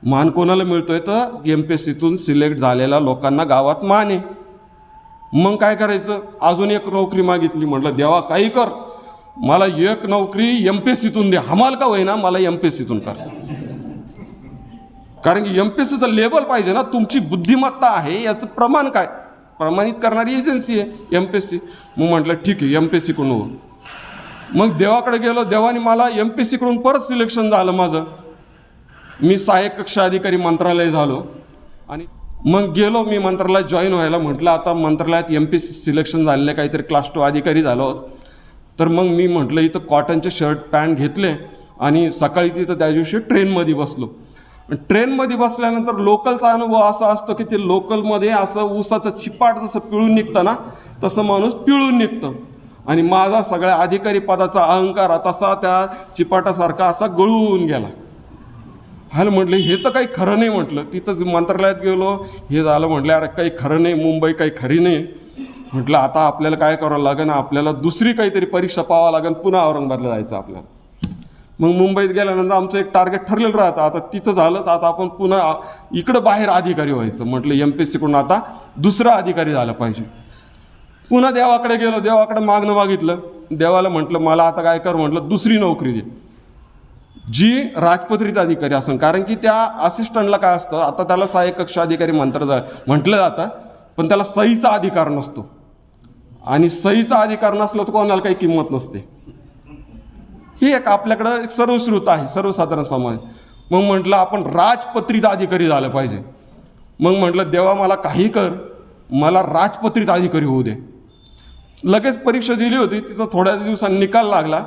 मान कोणाला मिळतोय तर MPSCतून सिलेक्ट झालेल्या लोकांना गावात मान आहे. मग काय करायचं, अजून एक नोकरी मागितली. म्हटलं देवा काही कर, मला एक नोकरी MPSCतून दे, हमाल का होईना मला MPSCतून कर. कारण की MPSCचं लेबल पाहिजे ना, तुमची बुद्धिमत्ता आहे याचं प्रमाण काय, प्रमाणित करणारी एजन्सी आहे MPSC. मग म्हटलं ठीक आहे MPSCकडून हो. मग देवाकडे गेलो, देवाने मला MPSCकडून परत सिलेक्शन झालं माझं. मी सहाय्यक कक्ष अधिकारी मंत्रालय झालो आणि मग गेलो मी मंत्रालयात जॉईन व्हायला. म्हटलं आता मंत्रालयात MPSC सिलेक्शन झालेले, काहीतरी क्लास 2 अधिकारी झालो आहोत. तर मग मी म्हटलं इथं कॉटनचे शर्ट पॅन्ट घेतले आणि सकाळी तिथं त्या दिवशी ट्रेनमध्ये बसलो. ट्रेनमध्ये बसल्यानंतर लोकलचा अनुभव असा असतो की ते लोकलमध्ये असं ऊसाचं चिपाट जसं पिळून निघतं ना, तसं माणूस पिळून निघतं. आणि माझा सगळ्या अधिकारी पदाचा अहंकार तसा त्या चिपाटासारखा असा गळून गेला. हाल म्हटलं हे तर काही खरं नाही. म्हटलं तिथंच मंत्रालयात गेलो, हे झालं. म्हटलं अरे काही खरं नाही, मुंबई काही खरी नाही. म्हटलं आता आपल्याला काय करावं लागेल, आपल्याला दुसरी काहीतरी परीक्षा पाहावं लागेल, पुन्हा औरंगाबादला जायचं आपल्याला. मग मुंबईत गेल्यानंतर आमचं एक टार्गेट ठरलेलं राहतं. आता तिथं झालं तर आता आपण पुन्हा इकडं बाहेर अधिकारी व्हायचं. म्हटलं MPSCकडून आता दुसरा अधिकारी झाला पाहिजे. पुन्हा देवाकडे गेलो, देवाकडे मागणं मागितलं. देवाला म्हटलं मला आता काय कर, म्हटलं दुसरी नोकरी दे जी राजपत्रित अधिकारी असेल. कारण की त्या असिस्टंटला काय असतं, आता त्याला सहाय्यक कक्ष अधिकारी म्हटलं जातं, पण त्याला सहीचा अधिकार नसतो. आणि सहीचा अधिकार नसला तर कोणाला काही किंमत नसते. ही एक आपल्याकडं एक सर्वश्रुत आहे, सर्वसाधारण समाज. मग म्हटलं आपण राजपत्रित अधिकारी झालं पाहिजे. मग म्हटलं देवा मला काही कर, मला राजपत्रित अधिकारी होऊ दे. लगेच परीक्षा दिली होती, तिचा थोड्या दिवसांनी निकाल लागला.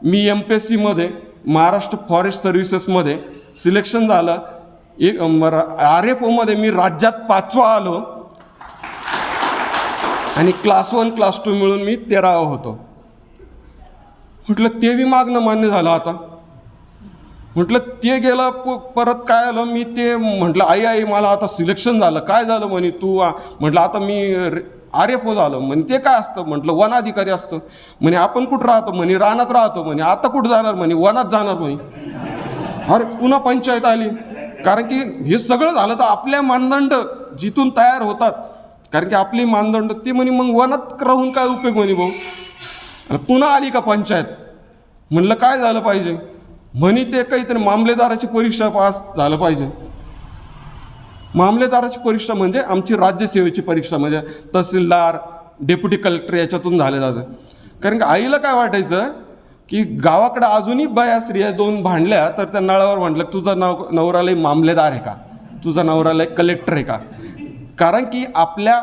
मी MPSCमध्ये महाराष्ट्र फॉरेस्ट सर्व्हिसेसमध्ये सिलेक्शन झालं. RFOमध्ये मी राज्यात 5वा आलो आणि क्लास 1 क्लास 2 मिळून मी 13वा होतो. म्हटलं ते बी मागणं मान्य झालं. आता म्हटलं ते गेलं. परत काय आलं, मी ते म्हटलं आई मला आता सिलेक्शन झालं. काय झालं म्हणे तू. म्हटलं आता मी RFO झालं. म्हणे ते काय असतं? म्हटलं वन अधिकारी असतं. म्हणे आपण कुठं राहतो? म्हणे रानात राहतो. म्हणे आता कुठं जाणार? म्हणे वनात जाणार. म्हणे अरे पुन्हा पंचायत आली. कारण की हे सगळं झालं तर आपल्या मानदंड जिथून तयार होतात, कारण की आपली मानदंड ती म्हणे मग वनात राहून काय उपयोग म्हणे भाऊ. आणि पुन्हा आली का पंचायत. म्हणलं काय झालं पाहिजे? म्हणे ते काहीतरी मामलेदाराची परीक्षा पास झालं पाहिजे. मामलेदाराची परीक्षा म्हणजे आमची राज्यसेवेची परीक्षा, म्हणजे तहसीलदार, डेप्युटी कलेक्टर याच्यातून झाले जातं. कारण की आईला काय वाटायचं की गावाकडे अजूनही बाया स्त्रिया दोन भांडल्या तर त्या नळावर म्हटलं तुझा नवरालाही मामलेदार आहे का, तुझा नवरालाही कलेक्टर आहे का. कारण की आपल्या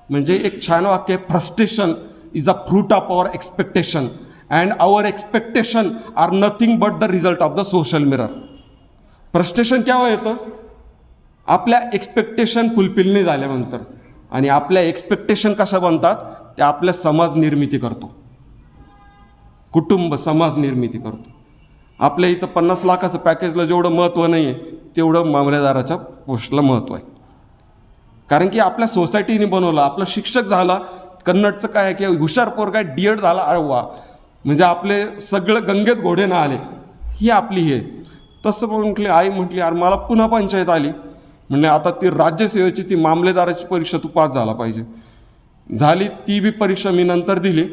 म्हणजे एक छान वाक्य आहे, frustration is a fruit of our expectation and our expectation are nothing but the result of the social mirror. Frustration केव्हा येतं? आपल्या एक्सपेक्टेशन फुलफिल नाही झाल्यानंतर. आणि आपल्या एक्सपेक्टेशन कशा बनतात? ते आपल्या समाज निर्मिती करतो, कुटुंब समाज निर्मिती करतो. आपल्या इथं 50 लाखाचं पॅकेजला जेवढं महत्त्व नाही आहे तेवढं मामलेदाराच्या पोस्टला महत्त्व आहे. कारण की आपल्या सोसायटीने बनवलं. आपला शिक्षक झाला, कन्नडचं काय आहे की हुशार पोरगा DED झाला, अरे वा, म्हणजे आपले सगळं गंगेत घोडे ना आले, ही आपली हे. तसं म्हटले आई म्हटली अरे मला पुन्हा पंचायत आली. म्हणजे आता ती राज्यसेवेची ती मामलेदाराची परीक्षा तू पास झाला पाहिजे. झाली ती बी परीक्षा मी नंतर दिली.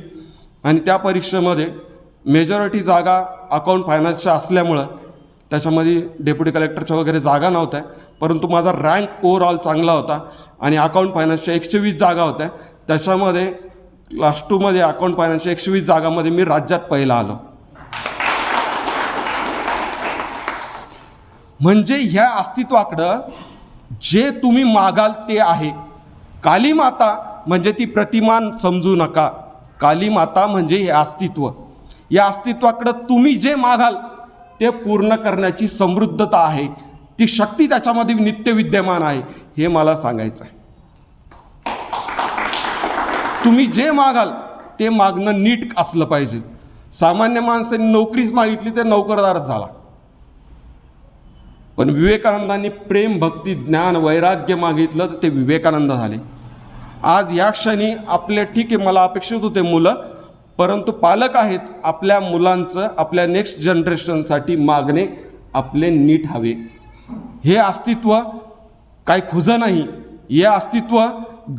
आणि त्या परीक्षेमध्ये मेजॉरिटी जागा अकाउंट फायनान्सच्या असल्यामुळं त्याच्यामध्ये डेप्युटी कलेक्टरच्या वगैरे जागा नव्हत्या. परंतु माझा रँक ओव्हरऑल चांगला होता आणि अकाउंट फायनान्सच्या 120 जागा होत्या. त्याच्यामध्ये क्लास 2मध्ये अकाउंट फायनान्सच्या 120 जागामध्ये मी राज्यात पहिला आलो. म्हणजे ह्या अस्तित्वाकडं जे तुम्ही मागाल ते आहे. काली माता म्हणजे ती प्रतिमान समजू नका. काली माता म्हणजे हे अस्तित्व. या अस्तित्वाकडं तुम्ही जे मागाल ते पूर्ण करण्याची समृद्धता आहे, ती शक्ती त्याच्यामध्ये नित्य विद्यमान आहे, हे मला सांगायचं आहे. तुम्ही जे मागाल ते मागणं नीट असलं पाहिजे. सामान्य माणसाने नोकरीच मागितली तर नोकरदारच झाला. पण विवेकानंदांनी प्रेम, भक्ती, ज्ञान, वैराग्य मागितलं तर ते विवेकानंद झाले. आज या क्षणी आपल्या ठीक आहे मला अपेक्षित होते मुलं, परंतु पालक आहेत, आपल्या मुलांचं आपल्या नेक्स्ट जनरेशनसाठी मागणे आपले नीट हवे. हे अस्तित्व काय खुजं नाही, हे अस्तित्व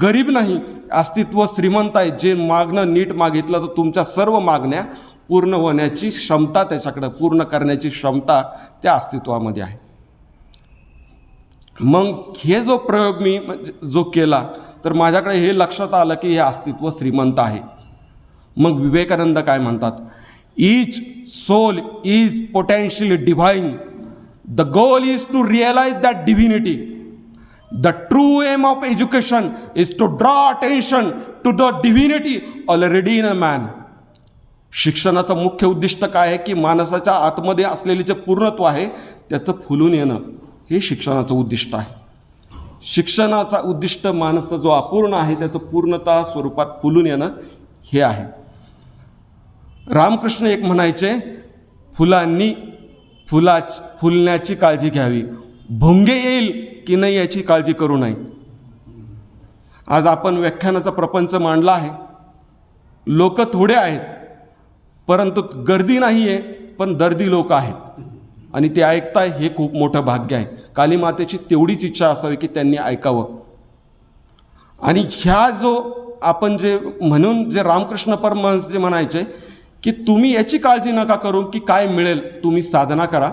गरीब नाही, अस्तित्व श्रीमंत आहे. जे मागणं नीट मागितलं तर तुमच्या सर्व मागण्या पूर्ण होण्याची क्षमता, त्याच्याकडं पूर्ण करण्याची क्षमता त्या अस्तित्वामध्ये आहे. मग हे जो प्रयोग मी जो केला तर माझ्याकडे हे लक्षात आलं की हे अस्तित्व श्रीमंत आहे. मग विवेकानंद काय म्हणतात? Each soul is potentially divine. The goal is to realise that divinity. The true aim of education is to draw attention to the divinity already in a man. शिक्षणाचं मुख्य उद्दिष्ट काय आहे की माणसाच्या आतमध्ये असलेले जे पूर्णत्व आहे त्याचं फुलून येणं, हे शिक्षणाचं उद्दिष्ट आहे. शिक्षणाचा उद्दिष्ट माणूस जो अपूर्ण आहे त्याचं पूर्णता स्वरूपात फुलून येणं हे आहे. रामकृष्ण एक म्हणायचे, फुलांनी फुलण्याची काळजी घ्यावी, भुंगे येईल की नाही याची काळजी करू नये. आज आपण व्याख्यानाचा प्रपंच मांडला आहे. लोक थोडे आहेत परंतु गर्दी नाही आहे, पण दर्दी लोक आहेत आणि ते ऐकताय, हे खूप मोठं भाग्य आहे. काली मातेची तेवढीच इच्छा असावी की त्यांनी ऐकावं. आणि ह्या जो आपण जे म्हणून जे रामकृष्ण परमहंस जे म्हणायचे की तुम्ही याची काळजी नका करू की काय मिळेल, तुम्ही साधना करा,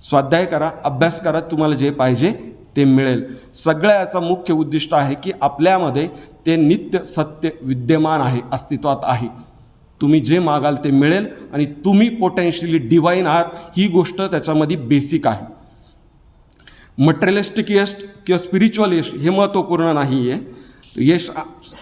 स्वाध्याय करा, अभ्यास करा, तुम्हाला जे पाहिजे ते मिळेल. सगळ्याचा मुख्य उद्दिष्ट आहे की आपल्यामध्ये ते नित्य सत्य विद्यमान आहे, अस्तित्वात आहे. तुम्ही जे मागाल ते मिळेल आणि तुम्ही पोटेन्शियली डिवाईन आहात, ही गोष्ट त्याच्यामध्ये बेसिक आहे. मटेरियलिस्टिक यश किंवा स्पिरिच्युअल यश हे महत्त्वपूर्ण नाही आहे. यश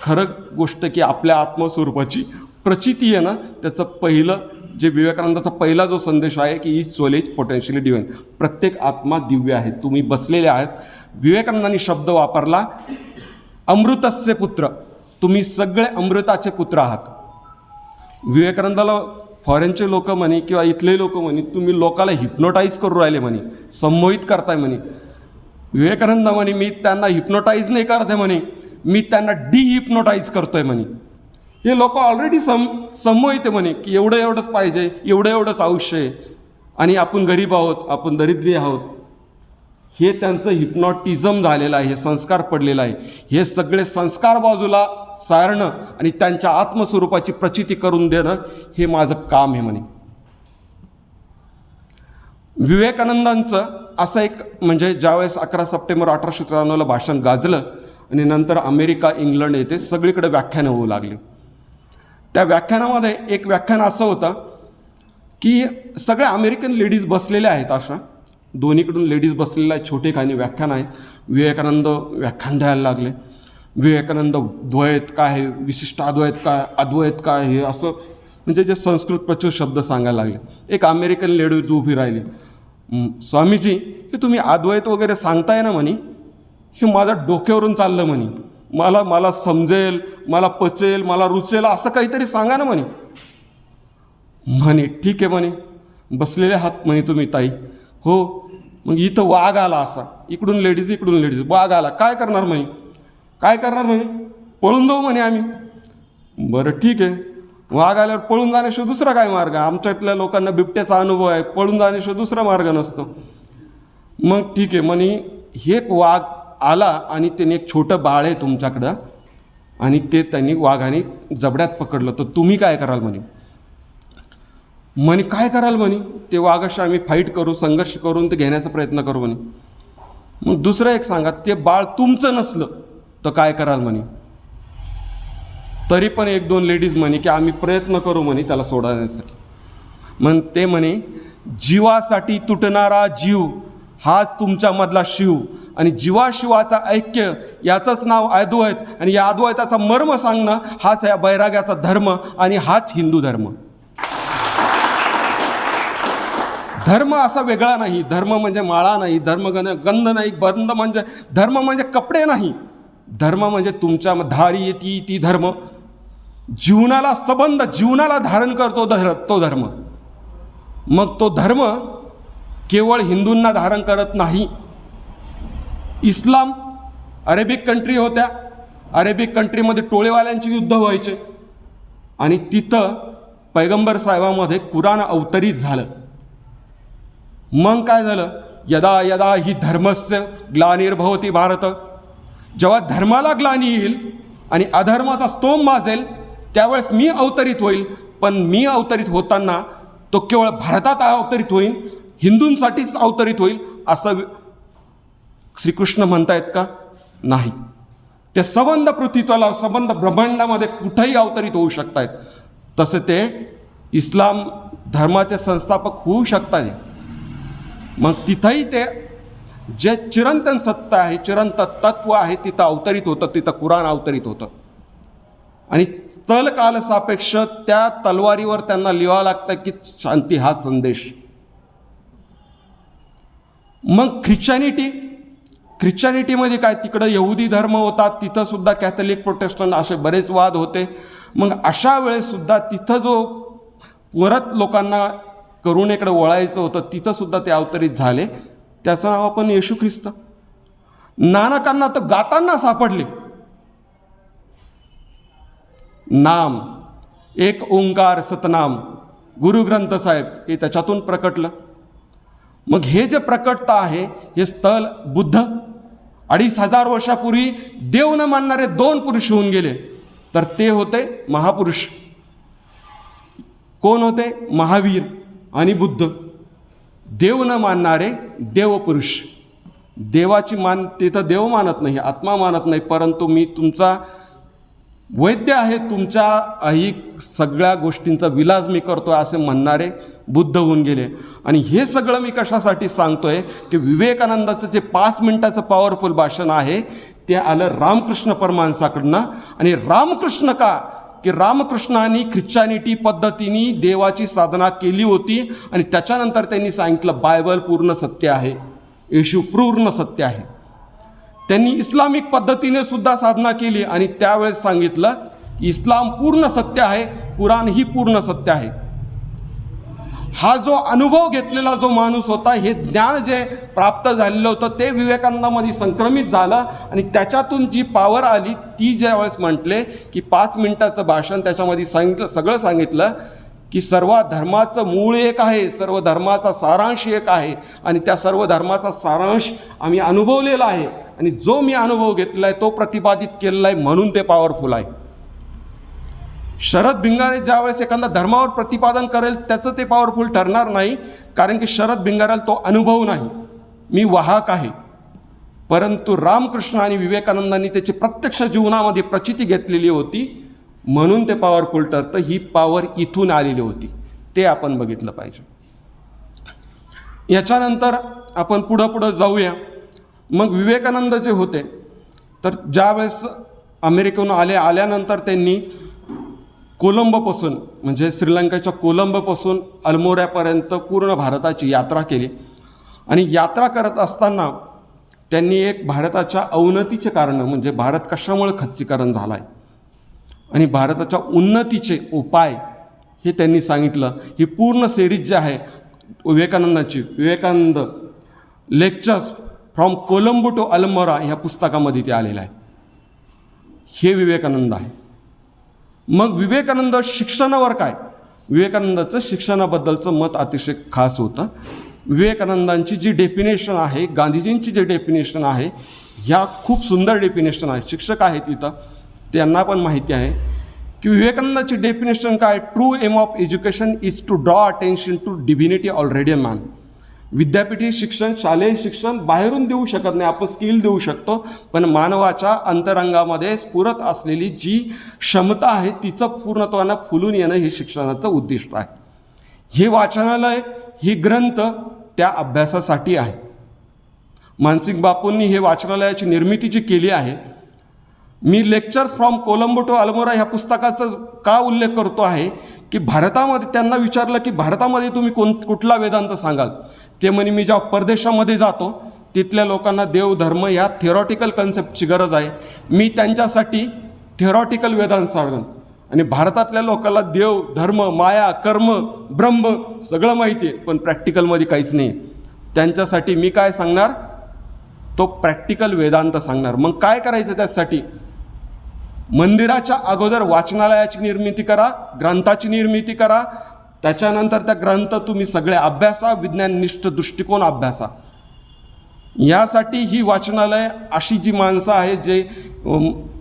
खरं गोष्ट की आपल्या आत्मस्वरूपाची प्रचिती आहे ना, त्याचं पहिलं जे विवेकानंदाचा पहिला जो संदेश आहे की each soul is potentially divine. प्रत्येक आत्मा दिव्य आहे, तुम्ही बसलेले आहात. विवेकानंदांनी शब्द वापरला अमृतस्य पुत्र, तुम्ही सगळे अमृताचे पुत्र आहात. विवेकानंदाला फॉरेनचे लोक म्हणे किंवा इथले लोक म्हणे तुम्ही लोकाला हिप्नोटाईज करू राहिले म्हणे, संमोहित करताय म्हणे. विवेकानंद म्हणे मी त्यांना हिप्नोटाईज नाही करते म्हणे, मी त्यांना डिहिप्नोटाईज करतोय म्हणे. हे लोक ऑलरेडी संमोहित म्हणे की एवढंच पाहिजे, एवढंच आयुष्य आहे आणि आपण गरीब आहोत, आपण दरिद्री आहोत. हे त्यांचं हिप्नॉटिझम झालेलं आहे, हे संस्कार पडलेलं आहे. हे सगळे संस्कार बाजूला सारणं आणि त्यांच्या आत्मस्वरूपाची प्रचिती करून देणं हे माझं काम आहे म्हणे. विवेकानंदांचं असं एक म्हणजे ज्यावेळेस 11 सप्टेंबर 1893 भाषण गाजलं आणि नंतर अमेरिका, इंग्लंड येथे सगळीकडे व्याख्यानं होऊ लागली. त्या व्याख्यानामध्ये एक व्याख्यान असं होतं की सगळ्या अमेरिकन लेडीज बसलेल्या आहेत, अशा दोन्हीकडून लेडीज बसलेल्या आहेत, छोटेखानी व्याख्यान आहे. विवेकानंद व्याख्यान द्यायला लागले. विवेकानंद द्वैत काय आहे, विशिष्ट अद्वैत काय, अद्वैत काय, हे असं म्हणजे जे संस्कृत प्रचूर शब्द सांगायला लागले. एक अमेरिकन लेडीज उभी राहिली. स्वामीजी, हे तुम्ही अद्वैत वगैरे सांगताय ना म्हणे, हे माझ्या डोक्यावरून चाललं म्हणे, मला समजेल, मला पचेल, मला रुचेल असं काहीतरी सांगा ना म्हणे. म्हणे ठीक आहे म्हणे, बसलेले आहात म्हणे तुम्ही ताई. हो. मग इथं वाघ आला, असा इकडून लेडीज वाघ आला, काय करणार म्हणे, काय करणार म्हणे, पळून जाऊ म्हणे आम्ही. बरं ठीक आहे, वाघ आल्यावर पळून जाण्याशिवाय दुसरा काय मार्ग, आमच्यातल्या लोकांना बिबट्याचा अनुभव आहे, पळून जाण्याशिवाय दुसरा मार्ग नसतो. मग ठीक आहे म्हणे, हे एक वाघ आला आणि त्याने एक छोटं बाळ आहे तुमच्याकडं आणि ते त्यांनी वाघाने जबड्यात पकडलं, तर तुम्ही काय कराल म्हणे. म्हणे काय कराल म्हणे, ते वाघाशी आम्ही फाईट करू, संघर्ष करून ते घेण्याचा प्रयत्न करू म्हणे. मग दुसरं एक सांगा, ते बाळ तुमचं नसलं तर काय कराल म्हणे. तरी पण 1-2 लेडीज म्हणे की आम्ही प्रयत्न करू म्हणे त्याला सोडवण्यासाठी. मग ते म्हणे, जीवासाठी तुटणारा जीव हाच तुमच्यामधला शिव आणि जीवाशिवाचा ऐक्य याचंच नाव अद्वैत आणि या अद्वैताचा मर्म सांगणं हाच या बैराग्याचा धर्म आणि हाच हिंदू धर्म. धर्म असा वेगळा नाही, धर्म म्हणजे माळा नाही, धर्म गंध नाही, बंध म्हणजे धर्म म्हणजे कपडे नाही, धर्म म्हणजे तुमच्या धारी येती ती धर्म, जीवनाला संबंध, जीवनाला धारण करतो तो धर्म. मग तो धर्म केवळ हिंदूंना धारण करत नाही. इस्लाम अरेबिक कंट्री होत्या, अरेबिक कंट्रीमध्ये टोळेवाल्यांची युद्ध व्हायचे आणि तिथं पैगंबर साहेबामध्ये कुराण अवतरित झालं. मग काय झालं, यदा यदा ही धर्मस्य ग्लानिर्भवती भारत, जेव्हा धर्माला ग्लानी येईल आणि अधर्माचा स्तोम माजेल त्यावेळेस मी अवतरित होईल. पण मी अवतरित होताना तो केवळ भारतात अवतरित होईल, हिंदूंसाठीच अवतरित होईल असं श्रीकृष्ण म्हणतायत का? नाही. ते सबंध पृथ्वीतला, सबंध ब्रह्मांडामध्ये कुठेही अवतरित होऊ शकतायत. तसे ते इस्लाम धर्माचे संस्थापक होऊ शकतात. मग तिथंही ते जे चिरंतन सत्य आहे, चिरंतन तत्व आहे तिथं अवतरित होतं, तिथं कुराण अवतरित होतं. आणि तलकाल सापेक्ष त्या तलवारीवर त्यांना लिहावं लागतं की शांती हा संदेश. मग ख्रिश्चॅनिटीमध्ये काय, तिकडं यहुदी धर्म होता, तिथं सुद्धा कॅथलिक, प्रोटेस्टंट असे बरेच वाद होते. मग अशा वेळेससुद्धा तिथं जो परत लोकांना करुणेकडे वळायचं होतं तिथं सुद्धा ते अवतरित झाले. त्याचं नाव आपण येशू ख्रिस्त. नानकांना तर गाताना सापडले नाम, एक ओंकार सतनाम, गुरु ग्रंथ साहेब हे त्याच्यातून प्रकटलं. मग हे जे प्रकटता आहे हे स्थळ बुद्ध 2500 वर्षापूर्वी देव न मानणारे 2 पुरुष होऊन गेले, तर ते होते महापुरुष. कोण होते? महावीर आणि बुद्ध. देव न मानणारे देवपुरुष. देवाची तिथं देव मानत नाही, आत्मा मानत नाही, परंतु मी तुमचा वैद्य आहे, तुमच्या ही सगळ्या गोष्टींचा विलाज मी करतो असे म्हणणारे बुद्ध होऊन गेले. आणि हे सगळं मी कशासाठी सांगतोय की विवेकानंदाचं जे 5 मिनिटाचं पॉवरफुल भाषण आहे ते आलं रामकृष्ण परमहंसाकडनं. आणि रामकृष्ण का, की रामकृष्णांनी ख्रिश्चॅनिटी पद्धतीने देवाची साधना केली होती आणि त्याच्यानंतर त्यांनी सांगितलं बायबल पूर्ण सत्य आहे, येशू पूर्ण सत्य आहे. त्यांनी इस्लामिक पद्धतीने सुद्धा साधना केली आणि त्यावेळेस सांगितलं इस्लाम पूर्ण सत्य आहे, कुराण ही पूर्ण सत्य आहे. हा जो अनुभव घेतलेला जो माणूस होता, हे ज्ञान जे प्राप्त झालेलं होतं ते विवेकानंदामध्ये संक्रमित झालं आणि त्याच्यातून जी पॉवर आली ती ज्यावेळेस म्हटले की 5 मिनिटाचं भाषण त्याच्यामध्ये सगळं सांगितलं की सर्व धर्माचं मूळ एक आहे, सर्व धर्माचा सारांश एक आहे आणि त्या सर्व धर्माचा सारांश आम्ही अनुभवलेला आहे आणि जो मी अनुभव घेतला आहे तो प्रतिपादित केलेला आहे म्हणून ते पॉवरफुल आहे. शरद भिंगारे ज्यावेळेस एखादा धर्मावर प्रतिपादन करेल त्याचं ते पॉवरफुल ठरणार नाही, कारण की शरद भिंगारेला तो अनुभव नाही, मी वाहक आहे. परंतु रामकृष्ण आणि विवेकानंदांनी त्याची प्रत्यक्ष जीवनामध्ये प्रचिती घेतलेली होती म्हणून ते पॉवरफुल ठरतं. ही पॉवर इथून आलेली होती, ते आपण बघितलं पाहिजे. याच्यानंतर आपण पुढं जाऊया. मग विवेकानंद जे होते तर ज्यावेळेस अमेरिकेहून आल्यानंतर त्यांनी कोलंबोपासून म्हणजे श्रीलंकेच्या कोलंबोपासून अल्मोऱ्यापर्यंत पूर्ण भारताची यात्रा केली आणि यात्रा करत असताना त्यांनी एक भारताच्या अवनतीचे कारण म्हणजे भारत कशामुळे खच्चीकरण झाला आहे आणि भारताच्या उन्नतीचे उपाय हे त्यांनी सांगितलं. ही पूर्ण सिरीज जी आहे विवेकानंदाची, Vivekananda lectures from Colombo to Almora ह्या पुस्तकामध्ये ते आलेलं आहे. हे विवेकानंद आहे. मग विवेकानंद शिक्षणावर काय, विवेकानंदाचं शिक्षणाबद्दलचं मत अतिशय खास होतं. विवेकानंदांची जी डेफिनेशन आहे, गांधीजींची जी डेफिनेशन आहे, ह्या खूप सुंदर डेफिनेशन आहे. शिक्षक आहेत तिथं, त्यांना पण माहिती आहे की विवेकानंदाची डेफिनेशन काय, true aim of education is to draw attention to divinity already a man. विद्यापीठी शिक्षण, शालेय शिक्षण बाहेरून देऊ शकत नाही, आपण स्किल देऊ शकतो, पण मानवाच्या अंतरंगामध्ये स्फुरत असलेली जी क्षमता आहे तिचं पूर्णत्वानं फुलून येणं हे शिक्षणाचं उद्दिष्ट आहे. हे वाचनालय, ही ग्रंथ त्या अभ्यासासाठी आहे. मानसिंग बापूंनी हे वाचनालयाची निर्मिती जी केली आहे. मी lectures from Colombo to Almora ह्या पुस्तकाचा का उल्लेख करतो आहे की भारतामध्ये त्यांना विचारलं की भारतामध्ये तुम्ही कुठला वेदांत सांगाल, ते म्हणे मी जेव्हा परदेशामध्ये जातो तिथल्या लोकांना देव धर्म या थिअरॉटिकल कन्सेप्टची गरज आहे, मी त्यांच्यासाठी थिअरॉटिकल वेदांत सांगेन आणि भारतातल्या लोकांना देव धर्म माया कर्म ब्रह्म सगळं माहिती आहे पण प्रॅक्टिकलमध्ये काहीच नाही. त्यांच्यासाठी मी काय सांगणार, तो प्रॅक्टिकल वेदांत सांगणार. मग काय करायचं त्यासाठी, मंदिराच्या अगोदर वाचनालयाची निर्मिती करा, ग्रंथाची निर्मिती करा, त्याच्यानंतर त्या ग्रंथ तुम्ही सगळे अभ्यासा, विज्ञाननिष्ठ दृष्टिकोन अभ्यासा. यासाठी ही वाचनालय अशी जी माणसं आहेत जे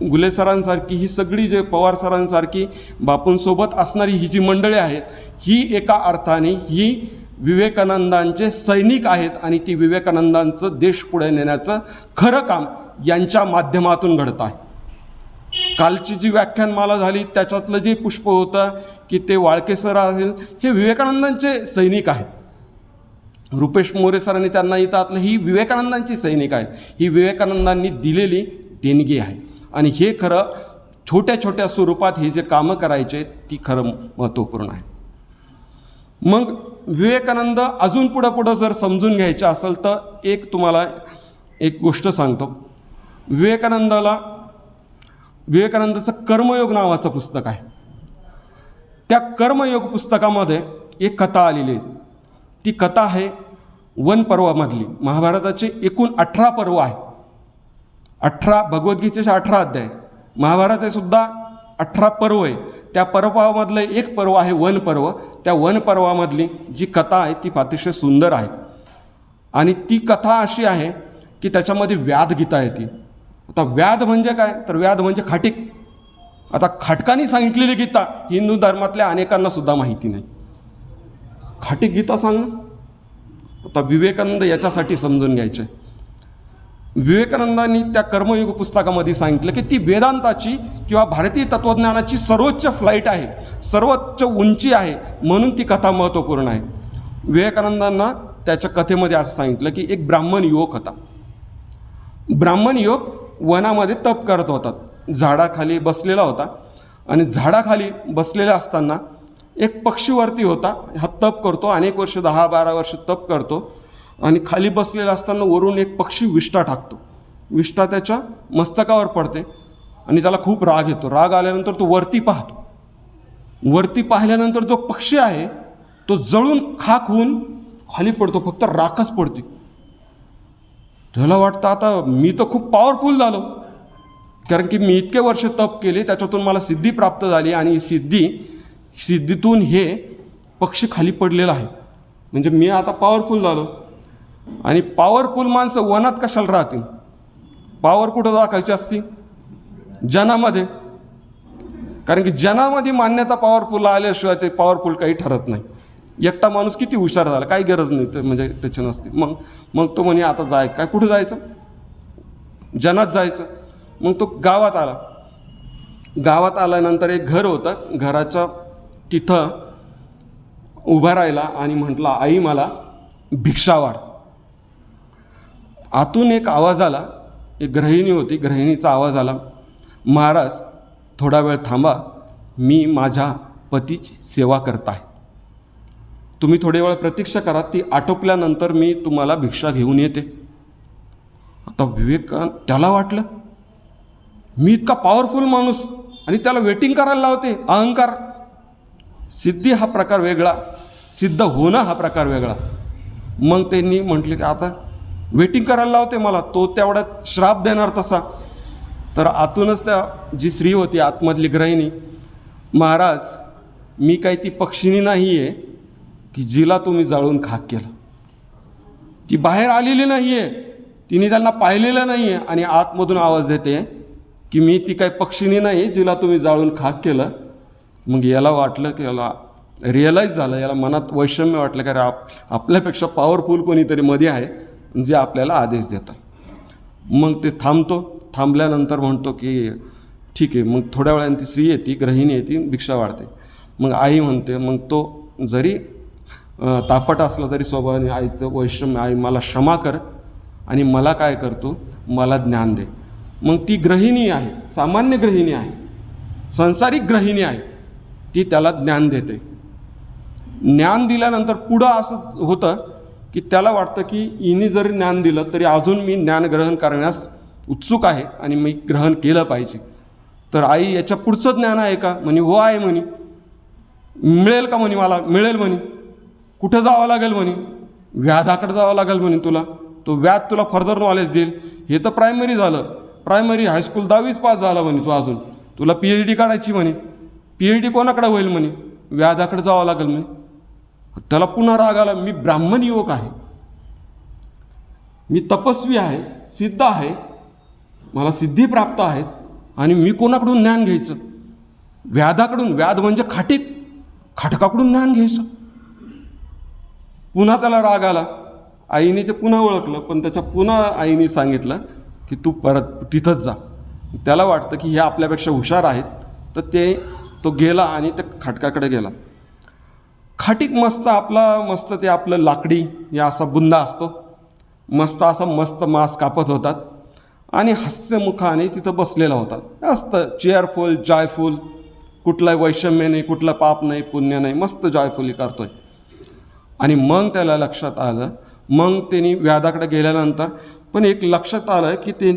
गुले सरांसारखी, ही सगळी जे पवार सरांसारखी बापूंसोबत असणारी ही जी मंडळी आहेत, ही एका अर्थाने ही विवेकानंदांचे सैनिक आहेत आणि ती विवेकानंदांचं देश पुढे नेण्याचं खरं काम यांच्या माध्यमातून घडत आहे. कालची जी व्याख्यानमाला झाली त्याच्यातलं जे पुष्प होतं की ते वाळके सर असेल, हे विवेकानंदांचे सैनिक आहेत. रुपेश मोरे सरांनी त्यांना इथं ही विवेकानंदांची सैनिक आहेत. ही विवेकानंदांनी दिलेली देणगी आहे आणि हे खरं छोट्या छोट्या स्वरूपात हे जे कामं करायचे ती खरं महत्त्वपूर्ण आहे. मग विवेकानंद अजून पुढं जर समजून घ्यायचं असेल तर एक तुम्हाला एक गोष्ट सांगतो. विवेकानंदाचं कर्मयोग नावाचं पुस्तक आहे. त्या कर्मयोग पुस्तकामध्ये एक कथा आलेली आहे. ती कथा आहे वन पर्वामधली. महाभारताचे एकूण 18 पर्व आहेत. 18 भगवद्गीतेचे 18 अध्याय, महाभारताचे सुद्धा 18 पर्व आहे. त्या पर्वामधलं एक पर्व आहे वन पर्व. त्या वन पर्वामधली जी कथा आहे ती अतिशय सुंदर आहे आणि ती कथा अशी आहे की त्याच्यामध्ये व्याधगीता येते. आता व्याध म्हणजे काय, तर व्याध म्हणजे खाटीक. आता खाटकांनी सांगितलेली गीता हिंदू धर्मातल्या अनेकांना सुद्धा माहिती नाही. खाटीक गीता सांग. आता विवेकानंद याच्यासाठी समजून घ्यायचे. विवेकानंदांनी त्या कर्मयोग पुस्तकामध्ये सांगितलं की ती वेदांताची किंवा भारतीय तत्त्वज्ञानाची सर्वोच्च फ्लाईट आहे, सर्वोच्च उंची आहे, म्हणून ती कथा महत्त्वपूर्ण आहे. विवेकानंदांना त्याच्या कथेमध्ये असं सांगितलं की एक ब्राह्मण युवक होता. ब्राह्मण युवक वनामध्ये तप करत होता, झाडाखाली बसलेला होता आणि झाडाखाली बसलेला असताना एक पक्षीवरती होता. हा तप करतो, अनेक वर्ष 10-12 वर्ष तप करतो आणि खाली बसलेला असताना वरून एक पक्षी विष्ठा टाकतो. विष्ठा त्याच्या मस्तकावर पडते आणि त्याला खूप राग येतो. राग आल्यानंतर तो वरती पाहतो. वरती पाहिल्यानंतर जो पक्षी आहे तो जळून खाक होऊन खाली पडतो, फक्त राखच पडते. त्याला वाटतं आता मी तर खूप पॉवरफुल झालो, कारण की मी इतके वर्ष तप केले, त्याच्यातून मला सिद्धी प्राप्त झाली आणि सिद्धीतून हे पक्षी खाली पडलेला आहे, म्हणजे मी आता पॉवरफुल झालो. आणि पॉवरफुल माणसं वनात कशाला राहतील? पॉवर कुठं दाखवायची असती? जनामध्ये. कारण की जनामध्ये मान्यता पॉवरफुल आल्याशिवाय ते पॉवरफुल काही ठरत नाही. एकटा माणूस किती हुशार झाला, काही गरज नाही तर म्हणजे त्याची नसते. मग तो म्हणे आता काय कुठं जायचं? जनात जायचं. मग तो गावात आला. गावात आल्यानंतर एक घर होतं, घराच्या तिथं उभा राहिला आणि म्हटला, आई मला भिक्षा वाढ. आतून एक आवाज आला, एक गृहिणी होती, गृहिणीचा आवाज आला, महाराज थोडा वेळ थांबा, मी माझ्या पतीची सेवा करत आहे, तुम्ही थोडे वेळ प्रतीक्षा करा, ती आटोपल्यानंतर मी तुम्हाला भिक्षा घेऊन येते. आता त्याला वाटलं मी इतका पॉवरफुल माणूस आणि त्याला वेटिंग करायला लावते. अहंकार. सिद्धी हा प्रकार वेगळा, सिद्ध होणं हा प्रकार वेगळा. मग त्यांनी म्हटले की आता वेटिंग करायला लावते मला, तो तेवढ्यात श्राप देणार तसा. तर आतूनच त्या जी स्त्री होती आतमधली गृहिणी, महाराज मी काही ती पक्षिणी नाही आहे की जिला तुम्ही जाळून खाक केलं. ती बाहेर आलेली नाही आहे, तिने त्यांना पाहिलेलं नाही आहे आणि आतमधून आवाज देते की मी ती काही पक्षिणी नाही जिला तुम्ही जाळून खाक केलं. मग याला वाटलं की याला रिअलाईज झालं, याला मनात वैषम्य वाटलं की अरे आपल्यापेक्षा पॉवरफुल कोणीतरी मध्ये आहे जे आपल्याला आदेश देतं. मग ते थांबल्यानंतर म्हणतो की ठीक आहे. मग थोड्या वेळाने ती स्त्री येते, गृहिणी येते, भिक्षा वाढते. मग आई म्हणते, मग तो जरी तापट असला तरी स्वभावाने आईचं वैषम्य, आई मला क्षमा कर आणि मला काय करतो, मला ज्ञान दे. मग ती गृहिणी आहे, सामान्य गृहिणी आहे, संसारिक गृहिणी आहे, ती त्याला ज्ञान देते. ज्ञान दिल्यानंतर पुढं असं होतं की त्याला वाटतं की हिने जरी ज्ञान दिलं तरी अजून मी ज्ञान ग्रहण करण्यास उत्सुक आहे आणि मी ग्रहण केलं पाहिजे. तर आई याच्या पुढचं ज्ञान आहे का? म्हणे हो आहे. म्हणे मिळेल का? म्हणे मला मिळेल. म्हणे कुठं जावं लागेल? म्हणे व्याधाकडे जावं लागेल. म्हणे तो व्याध तुला फर्दर नॉलेज देईल. हे तर प्रायमरी झालं, प्रायमरी हायस्कूल 10वीच पास झाला. म्हणे तू अजून तुला PhD काढायची. म्हणे PhD कोणाकडे होईल? म्हणे व्याधाकडे जावं लागेल. म्हणे त्याला पुन्हा राग आला, मी ब्राह्मण युवक आहे, मी तपस्वी आहे, सिद्ध आहे, मला सिद्धी प्राप्त आहेत आणि मी कोणाकडून ज्ञान घ्यायचं? व्याधाकडून. व्याध म्हणजे खाटकाकडून ज्ञान घ्यायचं. पुन्हा त्याला राग आला. आईने ते पुन्हा ओळखलं, पण त्याच्या पुन्हा आईने सांगितलं की तू परत तिथंच जा. त्याला वाटतं की हे आपल्यापेक्षा हुशार आहेत, तर तो गेला आणि त्या खाटकाकडे गेला. खाटीक मस्त ते आपलं लाकडी या असा बुंदा असतो, मस्त मांस कापत होतात आणि हास्यमुखाने तिथं बसलेला होता. असतं चेअरफुल, जॉयफुल, कुठलाही वैषम्य नाही, कुठलं पाप नाही, पुण्य नाही, मस्त जॉयफुली करतोय. आणि मग त्याला लक्षात आलं, मग त्यांनी व्याधाकडे गेल्यानंतर पण एक लक्षात आलं की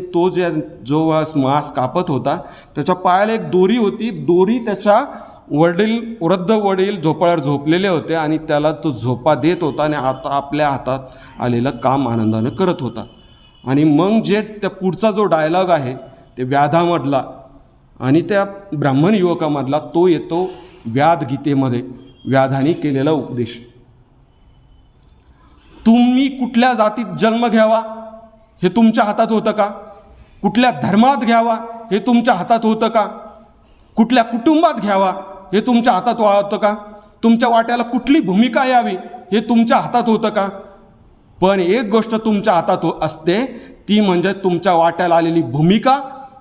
जो मांस कापत होता त्याच्या पायाला एक दोरी होती. दोरी त्याच्या वृद्ध वडील झोपाळ्यावर झोपलेले होते आणि त्याला तो झोपा देत होता आणि आता आपल्या हातात आलेलं काम आनंदानं करत होता. आणि मग त्या पुढचा जो डायलॉग आहे ते व्याधामधला आणि त्या ब्राह्मण युवकामधला तो येतो व्याध गीतेमध्ये, व्याधाने केलेला उपदेश. तुम्ही कुठल्या जातीत जन्म घ्यावा हे तुमच्या हातात होतं का? कुठल्या धर्मात घ्यावा हे तुमच्या हातात होतं का? कुठल्या कुटुंबात घ्यावा हे तुमच्या हातात होतं का? तुमच्या वाट्याला कुठली भूमिका यावी हे तुमच्या हातात होतं का? पण एक गोष्ट तुमच्या हातात असते, ती म्हणजे तुमच्या वाट्याला आलेली भूमिका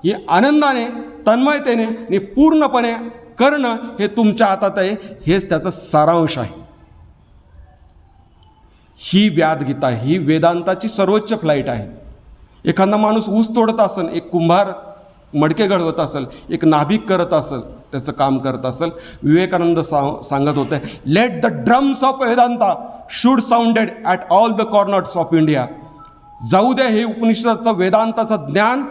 ही आनंदाने, तन्मयतेने आणि पूर्णपणे करणं हे तुमच्या हातात आहे. हेच त्याचा सारांश आहे. ही व्याधगीता, ही वेदांताची सर्वोच्च फ्लाईट आहे. एखादा माणूस ऊस तोडत असेल, एक कुंभार मडके घडवत असेल, एक नाभिक करत असेल, त्याचं काम करत असेल, विवेकानंद सांगत होते, let the drums of Vedanta should sounded at all the corners of India. जाऊ द्या हे उपनिषदाचं वेदांताचं ज्ञान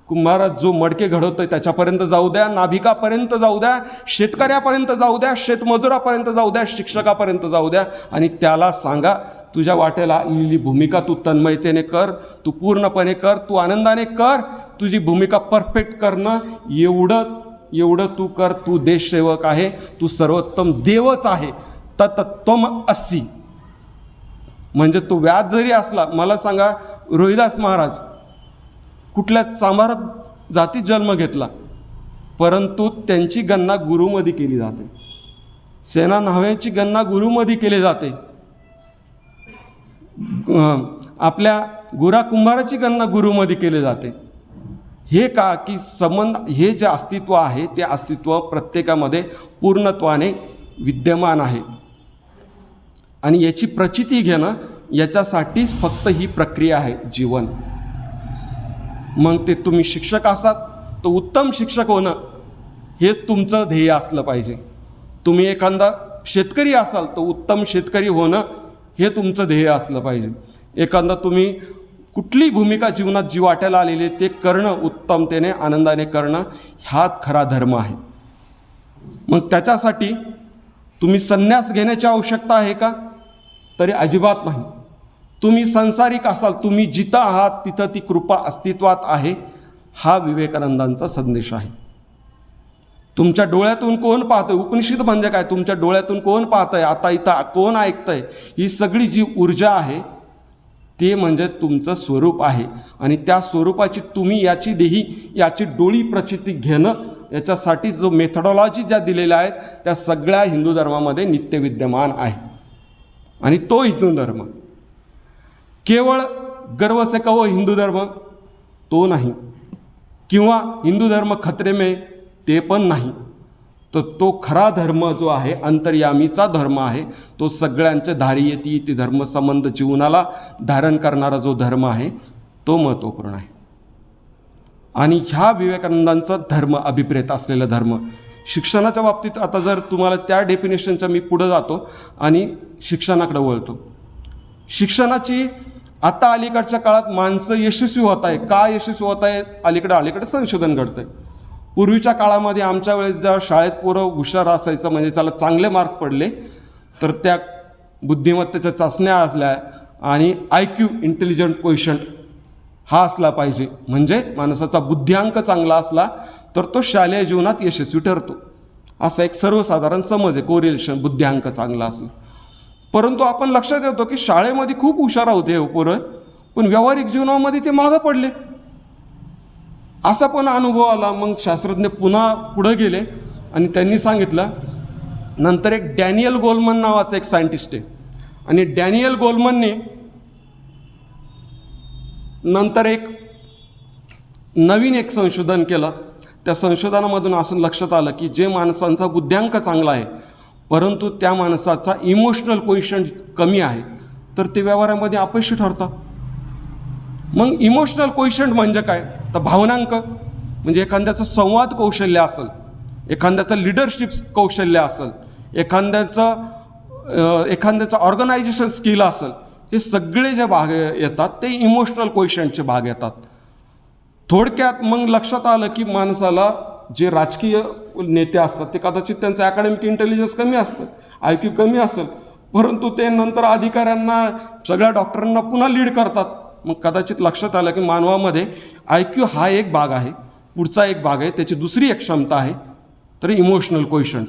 कुंभारात जो मडके घडवतोय त्याच्यापर्यंत जाऊ द्या, नाभिकापर्यंत जाऊ द्या, शेतकऱ्यापर्यंत जाऊ द्या, शेतमजुरापर्यंत जाऊ द्या, शिक्षकापर्यंत जाऊ द्या आणि त्याला सांगा तुझ्या वाटेला आलेली भूमिका तू तन्मयतेने कर, तू पूर्णपणे कर, तू आनंदाने कर, तुझी भूमिका परफेक्ट करणं एवढं तू कर. तू देशसेवक आहे, तू सर्वोत्तम देवच आहे. तत्त्वम अस्सी. म्हणजे तो व्याज जरी असला, मला सांगा रोहिदास महाराज कुठल्या चांभारात जातीत जन्म घेतला, परंतु त्यांची गणना गुरुमध्ये केली जाते. सेना न्हाव्यांची गणना गुरुमध्ये केली जाते. आपल्या गुरा कुंभाराची गणना गुरुमध्ये केली जाते. हे का की संबंध, हे जे अस्तित्व आहे ते अस्तित्व प्रत्येकामध्ये पूर्णत्वाने विद्यमान आहे आणि याची प्रचिती घेणं, याच्यासाठीच फक्त ही प्रक्रिया आहे जीवन. मग ते तुम्ही शिक्षक असाल तर उत्तम शिक्षक होणं हेच तुमचं ध्येय असलं पाहिजे. तुम्ही एखादा शेतकरी असाल तर उत्तम शेतकरी होणं हे तुमचं ध्येय असलं पाहिजे. एखादा तुम्ही कुठली भूमिका जीवनात जी वाट्याला आलेली ते करणं, उत्तमतेने आनंदाने करणं, हाच खरा धर्म आहे. मग त्याच्यासाठी तुम्ही संन्यास घेण्याची आवश्यकता आहे का? तरी अजिबात नाही. तुम्ही संसारिक असाल, तुम्ही जिथं आहात तिथं ती कृपा अस्तित्वात आहे. हा विवेकानंदांचा संदेश आहे. तुमच्या डोळ्यातून कोण पाहतंय, उपनिषद म्हणजे काय, तुमच्या डोळ्यातून कोण पाहतंय, आता इथं कोण ऐकतंय, ही सगळी जी ऊर्जा आहे ते म्हणजे तुमचं स्वरूप आहे. आणि त्या स्वरूपाची तुम्ही याची डोळी प्रचिती घेणं, याच्यासाठी जो मेथडॉलॉजी ज्या दिलेल्या आहेत त्या सगळ्या हिंदू धर्मामध्ये नित्य विद्यमान आहे. आणि तो हिंदू धर्म केवळ गर्व से कहो हिंदू धर्म तो नाही, किंवा हिंदू धर्म खतरे में ते पण नाही. तर तो खरा धर्म जो आहे, अंतर्यामीचा धर्म आहे, तो सगळ्यांचे धारियती ती धर्मसंबंध जीवनाला धारण करणारा जो धर्म आहे तो महत्त्वपूर्ण आहे. आणि ह्या विवेकानंदांचा धर्म, अभिप्रेत असलेला धर्म, शिक्षणाच्या बाबतीत आता जर तुम्हाला त्या डेफिनेशनच्या मी पुढं जातो आणि शिक्षणाकडे वळतो. शिक्षणाची आता अलीकडच्या काळात माणसं यशस्वी होत आहे. का यशस्वी होत आहे? अलीकडे संशोधन घडतं आहे. पूर्वीच्या काळामध्ये आमच्या वेळेस जेव्हा शाळेत पोरं हुशार असायचं, म्हणजे त्याला चांगले मार्क पडले तर त्या बुद्धिमत्तेच्या चाचण्या असल्या आणि IQ इंटेलिजंट क्वोशंट हा असला पाहिजे. म्हणजे माणसाचा बुद्ध्यांक चांगला असला तर तो शालेय जीवनात यशस्वी ठरतो, असा एक सर्वसाधारण समज आहे. कोरिलेशन, बुद्ध्यांक चांगला असला. परंतु आपण लक्षात येतो की शाळेमध्ये खूप हुशार होते पोरं, पण व्यावहारिक जीवनामध्ये ते मागं पडले. असा पण अनुभव आला. मग शास्त्रज्ञ पुन्हा पुढे गेले आणि त्यांनी सांगितलं, नंतर एक डॅनियल गोलमन नावाचा एक सायंटिस्ट आहे, आणि डॅनियल गोलमनने नंतर एक नवीन संशोधन केलं. त्या संशोधनामधून असं लक्षात आलं की जे माणसांचा बुद्ध्यांक चांगला आहे परंतु त्या माणसाचा इमोशनल क्वोशंट कमी आहे तर ते व्यवहारामध्ये अपयशी ठरतं. मग इमोशनल क्वोशंट म्हणजे काय? तर भावनांक, म्हणजे एखाद्याचं संवाद कौशल्य असेल, एखाद्याचं लिडरशिप कौशल्य असेल, एखाद्याचं ऑर्गनायझेशन स्किल असेल, हे सगळे जे भाग येतात ते इमोशनल क्वोशंटचे भाग येतात. थोडक्यात मग लक्षात आलं की माणसाला जे राजकीय नेते असतात ते कदाचित त्यांचं ॲकॅडमिक इंटेलिजन्स कमी असतं, IQ कमी असेल, परंतु ते नंतर अधिकाऱ्यांना, सगळ्या डॉक्टरांना पुन्हा लीड करतात. मग कदाचित लक्षात आलं की मानवामध्ये IQ हा एक भाग आहे, पुढचा एक भाग आहे, त्याची दुसरी एक क्षमता आहे तर इमोशनल क्वोशंट.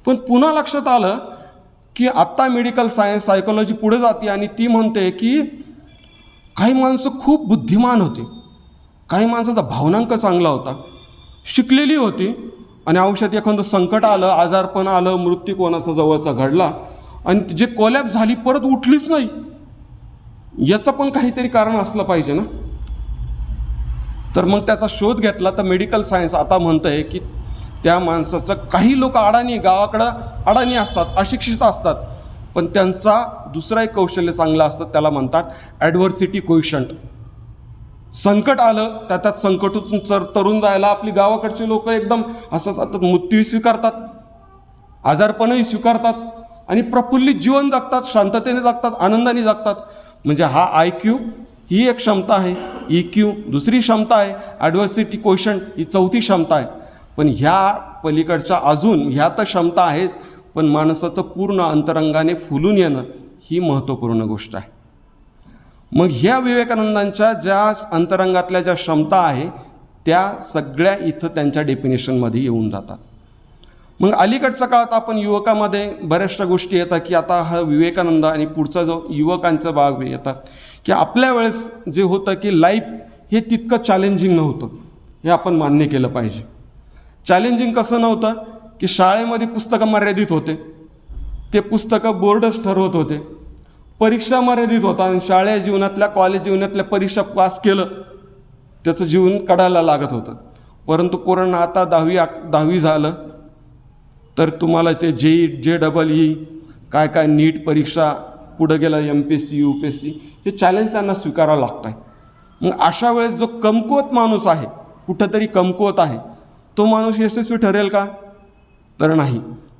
पण पुन्हा लक्षात आलं की आत्ता मेडिकल सायन्स, सायकोलॉजी पुढे जाते आणि ती म्हणते की काही माणसं खूप बुद्धिमान होते, काही माणसाचा भावनांक चांगला होता, शिकलेली होती, आणि औषध एखादं संकट आलं, आजारपण आलं, मृत्यू कोणाचा जवळचा घडला आणि जे कोलॅप्स झाली परत उठलीच नाही, याचं पण काहीतरी कारण असलं पाहिजे ना. तर मग त्याचा शोध घेतला तर मेडिकल सायन्स आता म्हणतं आहे की त्या माणसाचं, काही लोक अडाणी, गावाकडं अडाणी असतात, अशिक्षित असतात, पण त्यांचा दुसरा एक कौशल्य चांगलं असतं, त्याला म्हणतात ॲडव्हर्सिटी क्वोशंट. संकट आलं त्यात संकटातून तरुण जायला आपली गावाकडची लोक एकदम असंच आता मृत्यू स्वीकारतात, आजारपणही स्वीकारतात आणि प्रफुल्लित जीवन जगतात, शांततेने जगतात, आनंदाने जगतात. म्हणजे हा IQ ही एक क्षमता आहे. EQ दुसरी क्षमता आहे. ॲडव्हर्सिटी क्वोशंट ही चौथी क्षमता आहे. पण ह्या पलीकडच्या अजून ह्या तर क्षमता आहेच, पण माणसाचं पूर्ण अंतरंगाने फुलून येणं ही महत्त्वपूर्ण गोष्ट आहे. मग ह्या विवेकानंदांच्या ज्या अंतरंगातल्या ज्या क्षमता आहे त्या सगळ्या इथं त्यांच्या डेफिनेशनमध्ये येऊन जातात. मग अलीकडच्या काळात आपण युवकामध्ये बऱ्याचशा गोष्टी येतात की आता हा विवेकानंद आणि पुढचा जो युवकांचा भाग येतात की आपल्या वेळेस जे होतं की लाईफ हे तितकं चॅलेंजिंग नव्हतं, हे आपण मान्य केलं पाहिजे. चॅलेंजिंग कसं नव्हतं की शाळेमध्ये पुस्तकं मर्यादित होते, ते पुस्तकं बोर्डच ठरवत होते. परीक्षा मर्यादित होता आणि शाळेच्या जीवनातल्या कॉलेज जीवनातल्या परीक्षा पास केलं त्याचं जीवन काढायला लागत होतं. परंतु पोरांना आता 10वी झालं तर तुम्हाला ते JEE काय नीट परीक्षा पुढं गेला MPSC UPSC हे चॅलेंज त्यांना स्वीकारावं लागतं आहे. मग अशा वेळेस जो कमकुवत माणूस आहे, कुठंतरी कमकुवत आहे, तो माणूस यशस्वी ठरेल का? तर नाही.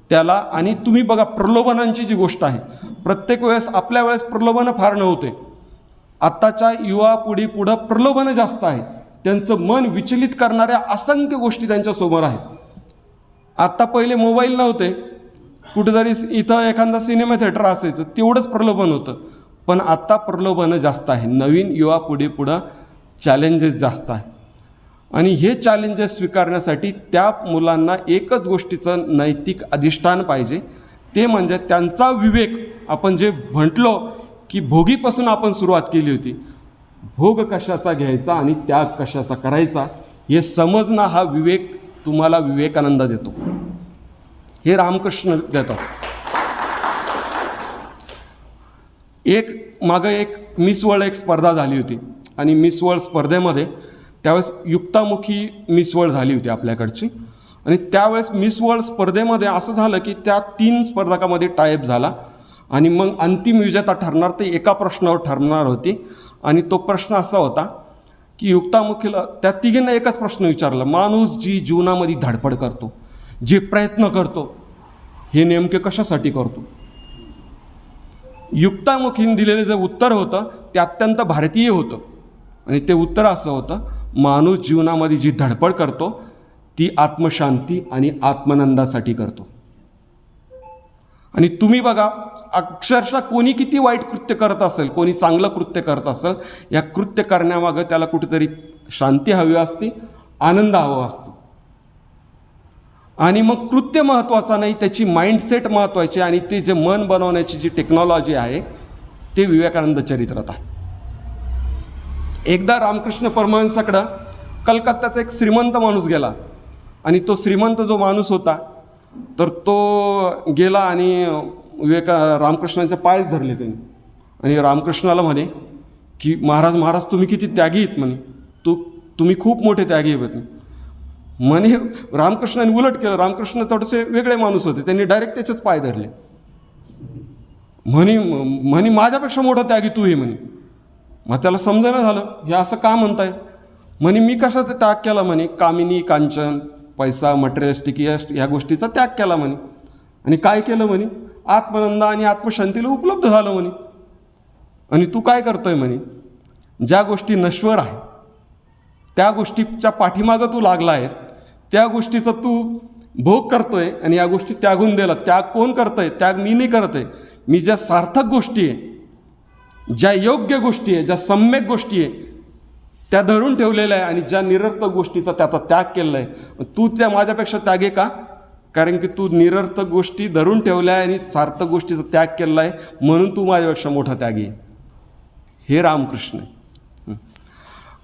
त्याला आणि तुम्ही बघा प्रलोभनांची जी गोष्ट आहे, प्रत्येक वेळेस आपल्या वेळेस प्रलोभनं फार नव्हते. आत्ताच्या युवा पुढं प्रलोभनं जास्त आहे. त्यांचं मन विचलित करणाऱ्या असंख्य गोष्टी त्यांच्यासमोर आहेत. आत्ता पहिले मोबाईल नव्हते, कुठेतरी इथं एखादा सिनेमा थिएटर असायचं, तेवढंच प्रलोभन होतं. पण आत्ता प्रलोभनं जास्त आहे. नवीन युवा पुढं चॅलेंजेस जास्त आहे. आणि हे चॅलेंजेस स्वीकारण्यासाठी त्या मुलांना एकच गोष्टीचं नैतिक अधिष्ठान पाहिजे, ते म्हणजे त्यांचा विवेक. आपण जे म्हटलो की भोगीपासून आपण सुरुवात केली होती, भोग कशाचा घ्यायचा आणि त्याग कशाचा करायचा हे समजणं हा विवेक तुम्हाला विवेकानंद देतो, हे रामकृष्ण देतात. मागं एक मिस वर्ल्ड एक स्पर्धा झाली होती आणि मिस वर्ल्ड स्पर्धेमध्ये त्यावेळेस युक्तामुखी मिस वर्ल्ड झाली होती आपल्याकडची. आणि त्यावेळेस मिस वर्ल्ड स्पर्धेमध्ये असं झालं की त्या 3 स्पर्धकामध्ये टायअप झाला आणि मग अंतिम विजेता ठरणार ते एका प्रश्नावर ठरणार होती. आणि तो प्रश्न असा होता की युक्तामुखीला त्या तिघींना एकच प्रश्न विचारला, माणूस जी जीवनामध्ये धडपड करतो, जे प्रयत्न करतो, हे नेमके कशासाठी करतो? युक्तामुखीने दिलेलं जे उत्तर होतं ते अत्यंत भारतीय होतं आणि ते उत्तर असं होतं, माणूस जीवनामध्ये जी धडपड करतो ती आत्मशांती आणि आत्मानंदासाठी करतो. आणि तुम्ही बघा अक्षरशः कोणी किती वाईट कृत्य करत असेल, कोणी चांगलं कृत्य करत असेल, या कृत्य करण्यामागं त्याला कुठेतरी शांती हवी असते, आनंद हवा असतो. आणि मग कृत्य महत्त्वाचं नाही, त्याची माइंडसेट महत्त्वाची. आणि ते जे मन बनवण्याची जी टेक्नॉलॉजी आहे ते विवेकानंद चरित्रात आहे. एकदा रामकृष्ण परमहंसाकडं कलकत्त्याचा एक श्रीमंत माणूस गेला आणि तो श्रीमंत जो माणूस होता तर तो गेला आणि रामकृष्णांचे पायच धरले त्यांनी आणि रामकृष्णाला म्हणे की महाराज तुम्ही किती त्यागी आहेत म्हणे, तुम्ही खूप मोठे त्यागी आहेत म्हणे. रामकृष्णाने उलट केलं. रामकृष्ण थोडेसे वेगळे माणूस होते, त्यांनी डायरेक्ट त्याचेच पाय धरले. म्हणे माझ्यापेक्षा मोठा त्यागी तू आहे म्हणे. मग त्याला समजेना झालं हे असं का म्हणताय. म्हणे मी कशाचा त्याग केला म्हणे, कामिनी कांचन पैसा मटेरियलिस्टिक या गोष्टीचा त्याग केला म्हणे. आणि काय केलं म्हणे, आत्मानंद आणि आत्मशांतीला उपलब्ध झालं म्हणे. आणि तू काय करतोय म्हणे, ज्या गोष्टी नश्वर आहे त्या गोष्टीच्या पाठीमागं तू लागला आहे, त्या गोष्टीचा तू भोग करतोय आणि या गोष्टी त्यागून दिला. त्याग कोण करतंय? त्याग मी नाही करत आहे. मी ज्या सार्थक गोष्टी आहे, ज्या योग्य गोष्टी आहे, ज्या सम्यक गोष्टी आहे त्या धरून ठेवलेल्या आहे आणि ज्या निरर्थक गोष्टीचा त्याचा त्याग केलेला आहे. तू त्या माझ्यापेक्षा त्यागे का? कारण की तू निरर्थक गोष्टी धरून ठेवल्या आहे आणि सार्थक गोष्टीचा त्याग केलेला आहे, म्हणून तू माझ्यापेक्षा मोठा त्यागी आहे. हे रामकृष्ण.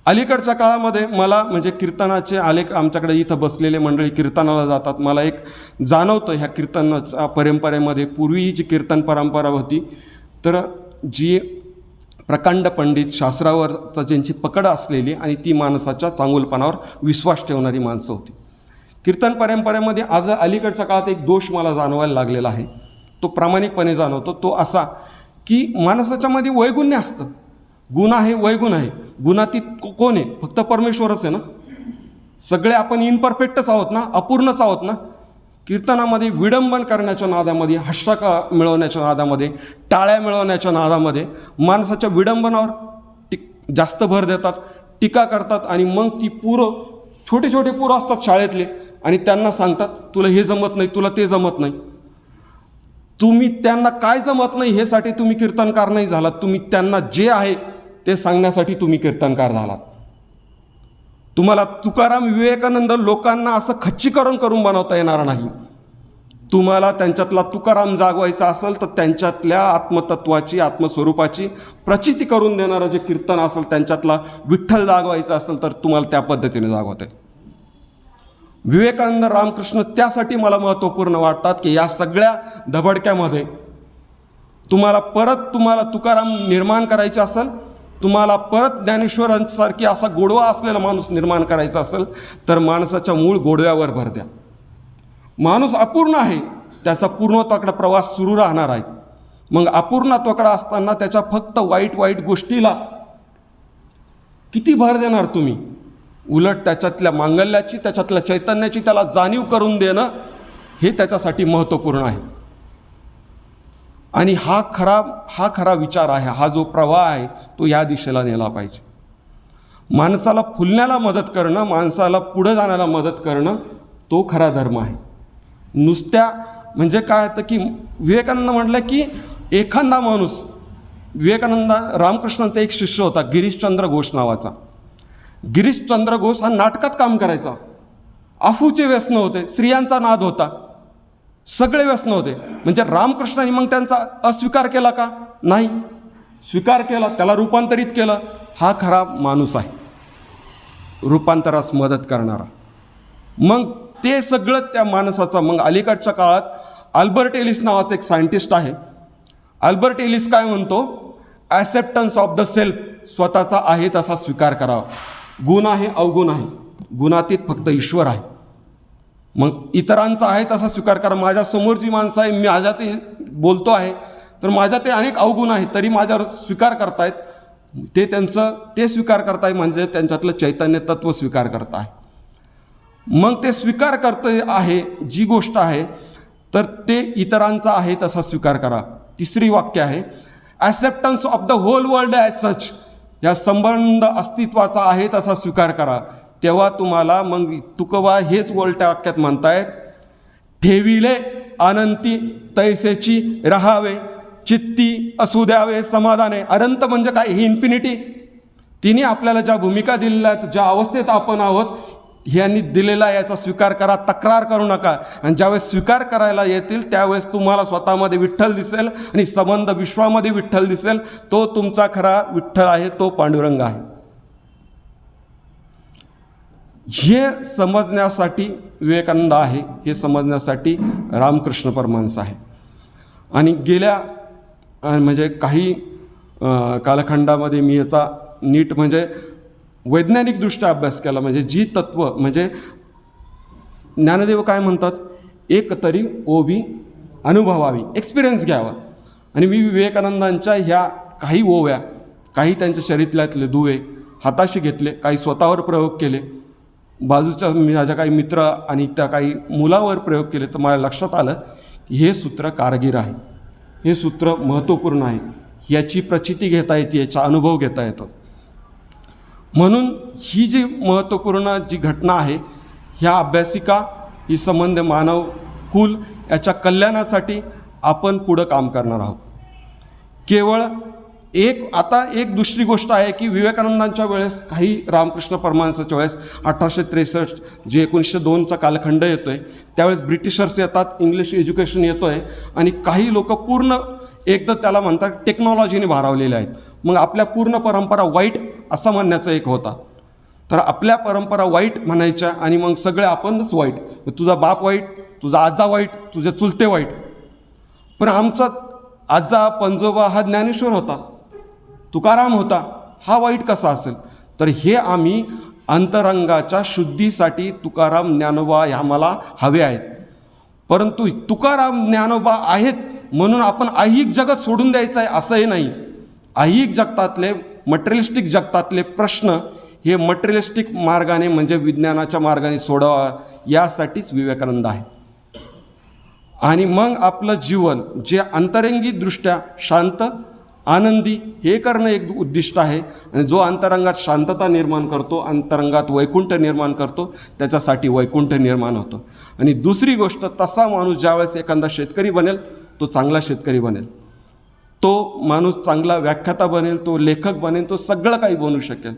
अलीकडच्या काळामध्ये मला म्हणजे कीर्तनाचे आलेख, आमच्याकडे इथं बसलेले मंडळी कीर्तनाला जातात, मला एक जाणवतं ह्या कीर्तनाच्या परंपरेमध्ये. पूर्वी जी कीर्तन परंपरा होती तर जी प्रकांड पंडित, शास्त्रावरचा ज्यांची पकड असलेली आणि ती माणसाच्या चांगुलपणावर विश्वास ठेवणारी माणसं होती. कीर्तन परंपरेमध्ये आज अलीकडच्या काळात एक दोष मला जाणवायला लागलेला आहे, तो प्रामाणिकपणे जाणवतो. तो असा की माणसाच्यामध्ये वैगुण्य असतं, गुण आहे, वैगुण आहे. गुणातीत कोण आहे? फक्त परमेश्वरच आहे ना. सगळे आपण इनपरफेक्टच आहोत ना, अपूर्णच आहोत ना. कीर्तनामध्ये विडंबन करण्याच्या नादामध्ये, हर्षका मिळवण्याच्या नादामध्ये, टाळ्या मिळवण्याच्या नादामध्ये माणसाच्या विडंबनावर जास्त भर देतात, टीका करतात आणि मग ती पोरं छोटे छोटे पोरं असतात शाळेतले आणि त्यांना सांगतात तुला हे जमत नाही, तुला ते जमत नाही. तुम्ही त्यांना काय जमत नाही हे साठी तुम्ही कीर्तनकार नाही झालात, तुम्ही त्यांना जे आहे ते सांगण्यासाठी तुम्ही कीर्तनकार झालात. तुम्हाला तुकाराम विवेकानंद लोकांना असं खच्चीकरण करून बनवता येणार नाही. तुम्हाला त्यांच्यातला तुकाराम जागवायचा असेल तर त्यांच्यातल्या आत्मतत्वाची, आत्मस्वरूपाची प्रचिती करून देणारं जे कीर्तन असेल, त्यांच्यातला विठ्ठल जागवायचा असेल तर तुम्हाला त्या पद्धतीने जागवत आहे. विवेकानंद रामकृष्ण त्यासाठी मला महत्त्वपूर्ण वाटतात की या सगळ्या धबडक्यामध्ये तुम्हाला तुकाराम निर्माण करायचा असेल, तुम्हाला परत ज्ञानेश्वरांसारखी असा गोडवा असलेला माणूस निर्माण करायचा असेल तर माणसाच्या मूळ गोडव्यावर भर द्या. माणूस अपूर्ण आहे, त्याचा पूर्णत्वाकडे प्रवास सुरू राहणार आहे. मग अपूर्णत्वाकडे असताना त्याच्या फक्त वाईट वाईट गोष्टीला किती भर देणार तुम्ही? उलट त्याच्यातल्या मांगल्याची, त्याच्यातल्या चैतन्याची त्याला जाणीव करून देणं हे त्याच्यासाठी महत्त्वपूर्ण आहे. आणि हा खरा विचार आहे, हा जो प्रवाह आहे तो या दिशेला नेला पाहिजे. माणसाला फुलण्याला मदत करणं, माणसाला पुढं जाण्याला मदत करणं तो खरा धर्म आहे. नुसत्या म्हणजे काय होतं की विवेकानंद म्हटलं की एखादा माणूस, विवेकानंद रामकृष्णांचा एक शिष्य होता गिरीशचंद्र घोष नावाचा. गिरीशचंद्र घोष हा नाटकात काम करायचा. अफूचे व्यसन होते, स्त्रियांचा नाद होता, सगळे व्यसन होते. म्हणजे रामकृष्णांनी मग त्यांचा अस्वीकार केला का? नाही, स्वीकार केला, त्याला रूपांतरित केलं. हा खरा माणूस आहे, रूपांतरास मदत करणारा. मग ते सगळं त्या माणसाचा. मग अलीकडच्या काळात अल्बर्ट एलिस नावाचा एक सायंटिस्ट आहे. अल्बर्ट एलिस काय म्हणतो? ॲक्सेप्टन्स ऑफ द सेल्फ, स्वतःचा आहे तसा स्वीकार करावा. गुण आहे, अवगुण आहे, गुणातीत फक्त ईश्वर आहे. मग इतरांचा आहे तसा स्वीकार करा. माझ्यासमोर जी माणसं आहे, मी माझ्या ते बोलतो आहे तर माझ्या ते अनेक अवगुण आहेत, तरी माझ्यावर स्वीकार करतायत. ते त्यांचं ते स्वीकार करताय म्हणजे त्यांच्यातलं चैतन्य तत्व स्वीकार करताय. मग ते स्वीकार करते आहे जी गोष्ट आहे तर ते इतरांचा आहे तसा स्वीकार करा. तिसरी वाक्य आहे acceptance of the whole world as such, या संबंध अस्तित्वाचा आहे तसा स्वीकार करा. तेव्हा तुम्हाला मग तुकोबा हेच उलट्या वाक्यात म्हणतायत, ठेविले अनंती तैसेची राहावे, चित्ती असू द्यावे समाधाने. अनंत म्हणजे काय? ही इन्फिनिटी. तिने आपल्याला ज्या भूमिका दिलेल्या आहेत, ज्या अवस्थेत आपण आहोत, ह्यांनी दिलेला याचा स्वीकार करा, तक्रार करू नका. आणि ज्यावेळेस स्वीकार करायला येतील त्यावेळेस तुम्हाला स्वतःमध्ये विठ्ठल दिसेल आणि संबंध विश्वामध्ये विठ्ठल दिसेल. तो तुमचा खरा विठ्ठल आहे, तो पांडुरंग आहे. हे समजण्यासाठी विवेकानंद आहे, हे समजण्यासाठी रामकृष्ण परमहंस आहे. आणि गेल्या म्हणजे काही कालखंडामध्ये मी याचा नीट म्हणजे वैज्ञानिकदृष्ट्या अभ्यास केला. म्हणजे जी तत्व म्हणजे ज्ञानदेव काय म्हणतात, एक तरी ओवी अनुभवावी, एक्सपिरियन्स घ्यावा. आणि मी विवेकानंदांच्या ह्या काही ओव्या, काही त्यांच्या चरित्रातले दुवे हाताशी घेतले, काही स्वतःवर प्रयोग केले, बाजूच्या माझ्या काही मित्र आणि त्या काही मुलावर प्रयोग केले. तर मला लक्षात आलं की हे सूत्र कारगिर आहे, हे सूत्र महत्त्वपूर्ण आहे, याची प्रचिती घेता येते, याचा अनुभव घेता येतो. म्हणून ही जी महत्त्वपूर्ण जी घटना आहे, ह्या अभ्यासिका, ही संबंध मानव कुल याच्या कल्याणासाठी आपण पुढं काम करणार आहोत. केवळ एक दुसरी गोष्ट आहे की विवेकानंदांच्या वेळेस, काही रामकृष्ण परमहंसाच्या वेळेस 1863 जे 1902चा कालखंड येतो आहे त्यावेळेस ब्रिटिशर्स येतात, इंग्लिश एज्युकेशन येतो आहे आणि काही लोक पूर्ण एकदा त्याला म्हणतात टेक्नॉलॉजीने भारावलेले आहेत. मग आपल्या पूर्ण परंपरा वाईट असं म्हणण्याचा एक होता. तर आपल्या परंपरा वाईट म्हणायच्या आणि मग सगळे आपणच वाईट, तुझा बाप वाईट, तुझा आजा वाईट, तुझे चुलते वाईट. पण आमचा आजा पंजोबा हा ज्ञानेश्वर होता, तुकाराम होता, हा वाईट कसा असेल? तर हे आम्ही अंतरंगाच्या शुद्धीसाठी तुकाराम ज्ञानोबा ह्या मला हवे आहेत. परंतु तुकाराम ज्ञानोबा आहेत म्हणून आपण ऐहिक जगत सोडून द्यायचं आहे असंही नाही. ऐहिक जगतातले, मटेरियलिस्टिक जगतातले प्रश्न हे मटेरियलिस्टिक मार्गाने म्हणजे विज्ञानाच्या मार्गाने सोडवा, यासाठीच विवेकानंद आहे. आणि मग आपलं जीवन जे अंतरंगीदृष्ट्या शांत आनंदी हे करणं एक उद्दिष्ट आहे. आणि जो अंतरंगात शांतता निर्माण करतो, अंतरंगात वैकुंठ निर्माण करतो, त्याच्यासाठी वैकुंठ निर्माण होतं. आणि दुसरी गोष्ट, तसा माणूस ज्यावेळेस एखादा शेतकरी बनेल, तो चांगला शेतकरी बनेल, तो माणूस चांगला व्याख्याता बनेल, तो लेखक बनेल, तो सगळं काही बनू शकेल.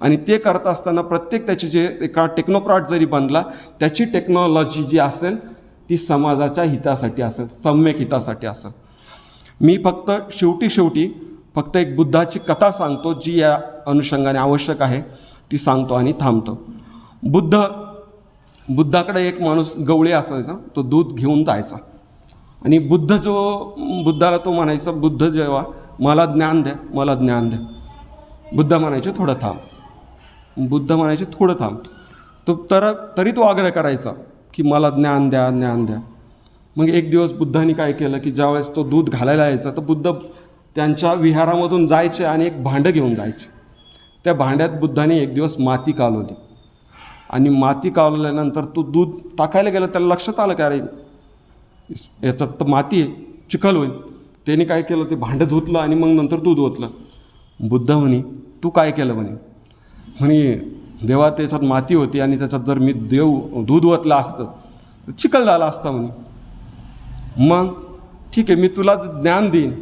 आणि ते करत असताना प्रत्येक त्याची जे एका टेक्नोक्रॉट जरी बनला, त्याची टेक्नॉलॉजी जी असेल ती समाजाच्या हितासाठी असेल, सम्यक हितासाठी असेल. मी फक्त शेवटी फक्त एक बुद्धाची कथा सांगतो, जी या अनुषंगाने आवश्यक आहे ती सांगतो आणि थांबतो. बुद्धाकडे एक माणूस गवळी असायचा, तो दूध घेऊन जायचा. आणि बुद्धाला तो म्हणायचा, बुद्ध जेव्हा मला ज्ञान द्या, मला ज्ञान द्या. बुद्ध म्हणायचे थोडं थांब. बुद्ध म्हणायचे थोडं थांब. तरी तो आग्रह करायचा की मला ज्ञान द्या, ज्ञान द्या. मग एक दिवस बुद्धाने काय केलं की ज्यावेळेस तो दूध घालायला यायचा, तर बुद्ध त्यांच्या विहारामधून जायचे आणि एक भांडं घेऊन जायचे. त्या भांड्यात बुद्धाने एक दिवस माती कालवली. आणि माती कालवल्यानंतर तो दूध टाकायला गेलं, त्याला लक्षात आलं की अरे याच्यात तर माती आहे, चिखल होईल. त्याने काय केलं, ते भांडं धुतलं आणि मग नंतर दूध ओतलं. बुद्ध म्हणे तू काय केलं म्हणे देवा त्याच्यात माती होती आणि त्याच्यात जर मी दूध ओतलं असतं तर चिखल झाला असता म्हणे. मग ठीक आहे, मी तुला ज्ञान देईन,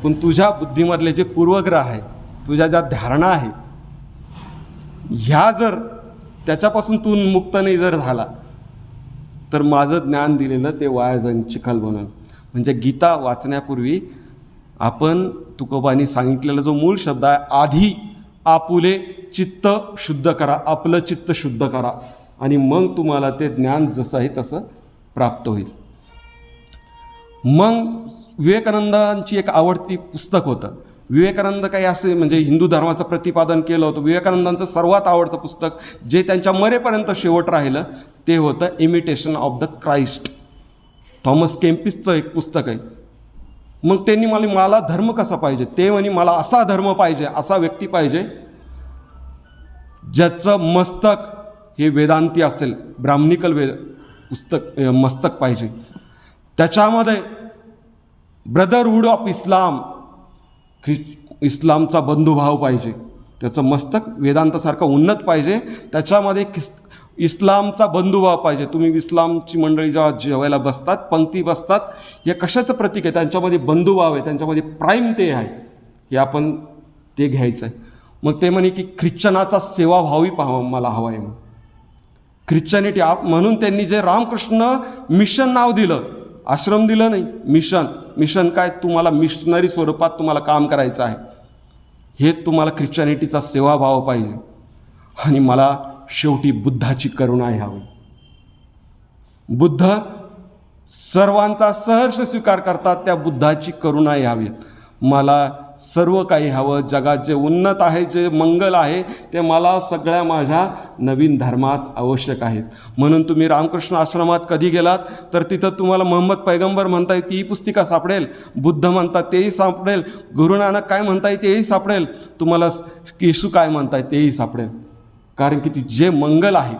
पण तुझ्या बुद्धीमधले जे पूर्वग्रह आहे, तुझ्या ज्या धारणा आहे, ह्या जर त्याच्यापासून तू मुक्त नाही जर झाला तर माझं ज्ञान दिलेलं ते वाया जाईन, चिखल बनवून. म्हणजे गीता वाचण्यापूर्वी आपण तुकोबांनी सांगितलेला जो मूळ शब्द आहे, आधी आपुले चित्त शुद्ध करा, आपलं चित्त शुद्ध करा, आणि मग तुम्हाला ते ज्ञान जसं आहे तसं प्राप्त होईल. मग विवेकानंदांची एक आवडती पुस्तक होतं. विवेकानंद काही असे म्हणजे हिंदू धर्माचं प्रतिपादन केलं होतं. विवेकानंदांचं सर्वात आवडतं पुस्तक, जे त्यांच्या मरेपर्यंत शेवट राहिलं, ते होतं imitation of the Christ. Thomas केम्पिसचं एक पुस्तक आहे. मग त्यांनी मला धर्म कसा पाहिजे, ते म्हणे मला असा धर्म पाहिजे, असा व्यक्ती पाहिजे ज्याचं मस्तक हे वेदांती असेल, ब्राह्मणिकल मस्तक पाहिजे. त्याच्यामध्ये ब्रदरहूड ऑफ इस्लाम, इस्लामचा बंधुभाव पाहिजे. त्याचं मस्तक वेदांतासारखं उन्नत पाहिजे. त्याच्यामध्ये इस्लामचा बंधुभाव पाहिजे. तुम्ही इस्लामची मंडळी जेव्हा जेवायला बसतात, पंक्ती बसतात, हे कशाचं प्रतीक आहे? त्यांच्यामध्ये बंधुभाव आहे, त्यांच्यामध्ये प्राईम ते आहे. हे आपण ते घ्यायचं आहे. मग ते म्हणे की ख्रिश्चनाचा सेवाभावी मला हवा आहे. ख्रिश्चनिटी म्हणून त्यांनी जे रामकृष्ण मिशन नाव दिलं, आश्रम दिलं नाही, मिशन काय, तुम्हाला मिशनरी स्वरूपात तुम्हाला काम करायचं आहे. हे तुम्हाला ख्रिश्चनिटीचा सेवाभाव पाहिजे. आणि मला शेवटी बुद्धाची करुणा हवी. बुद्ध सर्वांचा सहर्ष स्वीकार करतात, त्या बुद्धाची करुणा हवी. मला सर्व काही हवं, जगात जे उन्नत आहे, जे मंगल आहे, ते मला सगळ्या माझ्या नवीन धर्मात आवश्यक आहेत. म्हणून तुम्ही रामकृष्ण आश्रमात कधी गेलात तर तिथं तुम्हाला मोहम्मद पैगंबर म्हणताय तीही पुस्तिका सापडेल, बुद्ध म्हणतात तेही सापडेल, गुरु नानक काय म्हणताय तेही सापडेल, तुम्हाला येशू काय म्हणताय तेही सापडेल. कारण की ती जे मंगल आहे,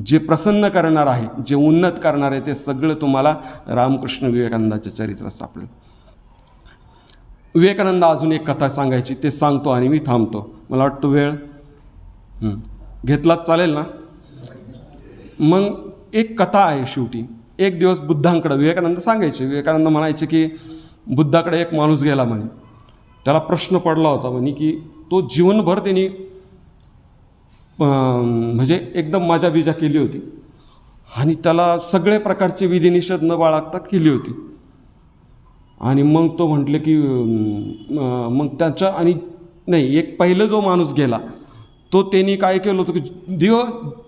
जे प्रसन्न करणार आहे, जे उन्नत करणार आहे, ते सगळं तुम्हाला रामकृष्ण विवेकानंदाच्या चरित्रात सापडेल. विवेकानंद अजून एक कथा सांगायची, ते सांगतो आणि मी थांबतो. मला वाटतं वेळ घेतलाच चालेल ना. मग एक कथा आहे शेवटी. एक दिवस बुद्धांकडे विवेकानंद सांगायचे, विवेकानंद म्हणायचे की बुद्धाकडे एक माणूस गेला म्हणे. त्याला प्रश्न पडला होता म्हणे की तो जीवनभर त्यांनी म्हणजे एकदम मजा केली होती आणि त्याला सगळे प्रकारचे विधिनिषेध न बाळगता केली होती. आणि मग तो म्हटले की मग त्याच्या आणि नाही, एक पहिलं जो माणूस गेला तो त्यांनी काय केलं होतं की देव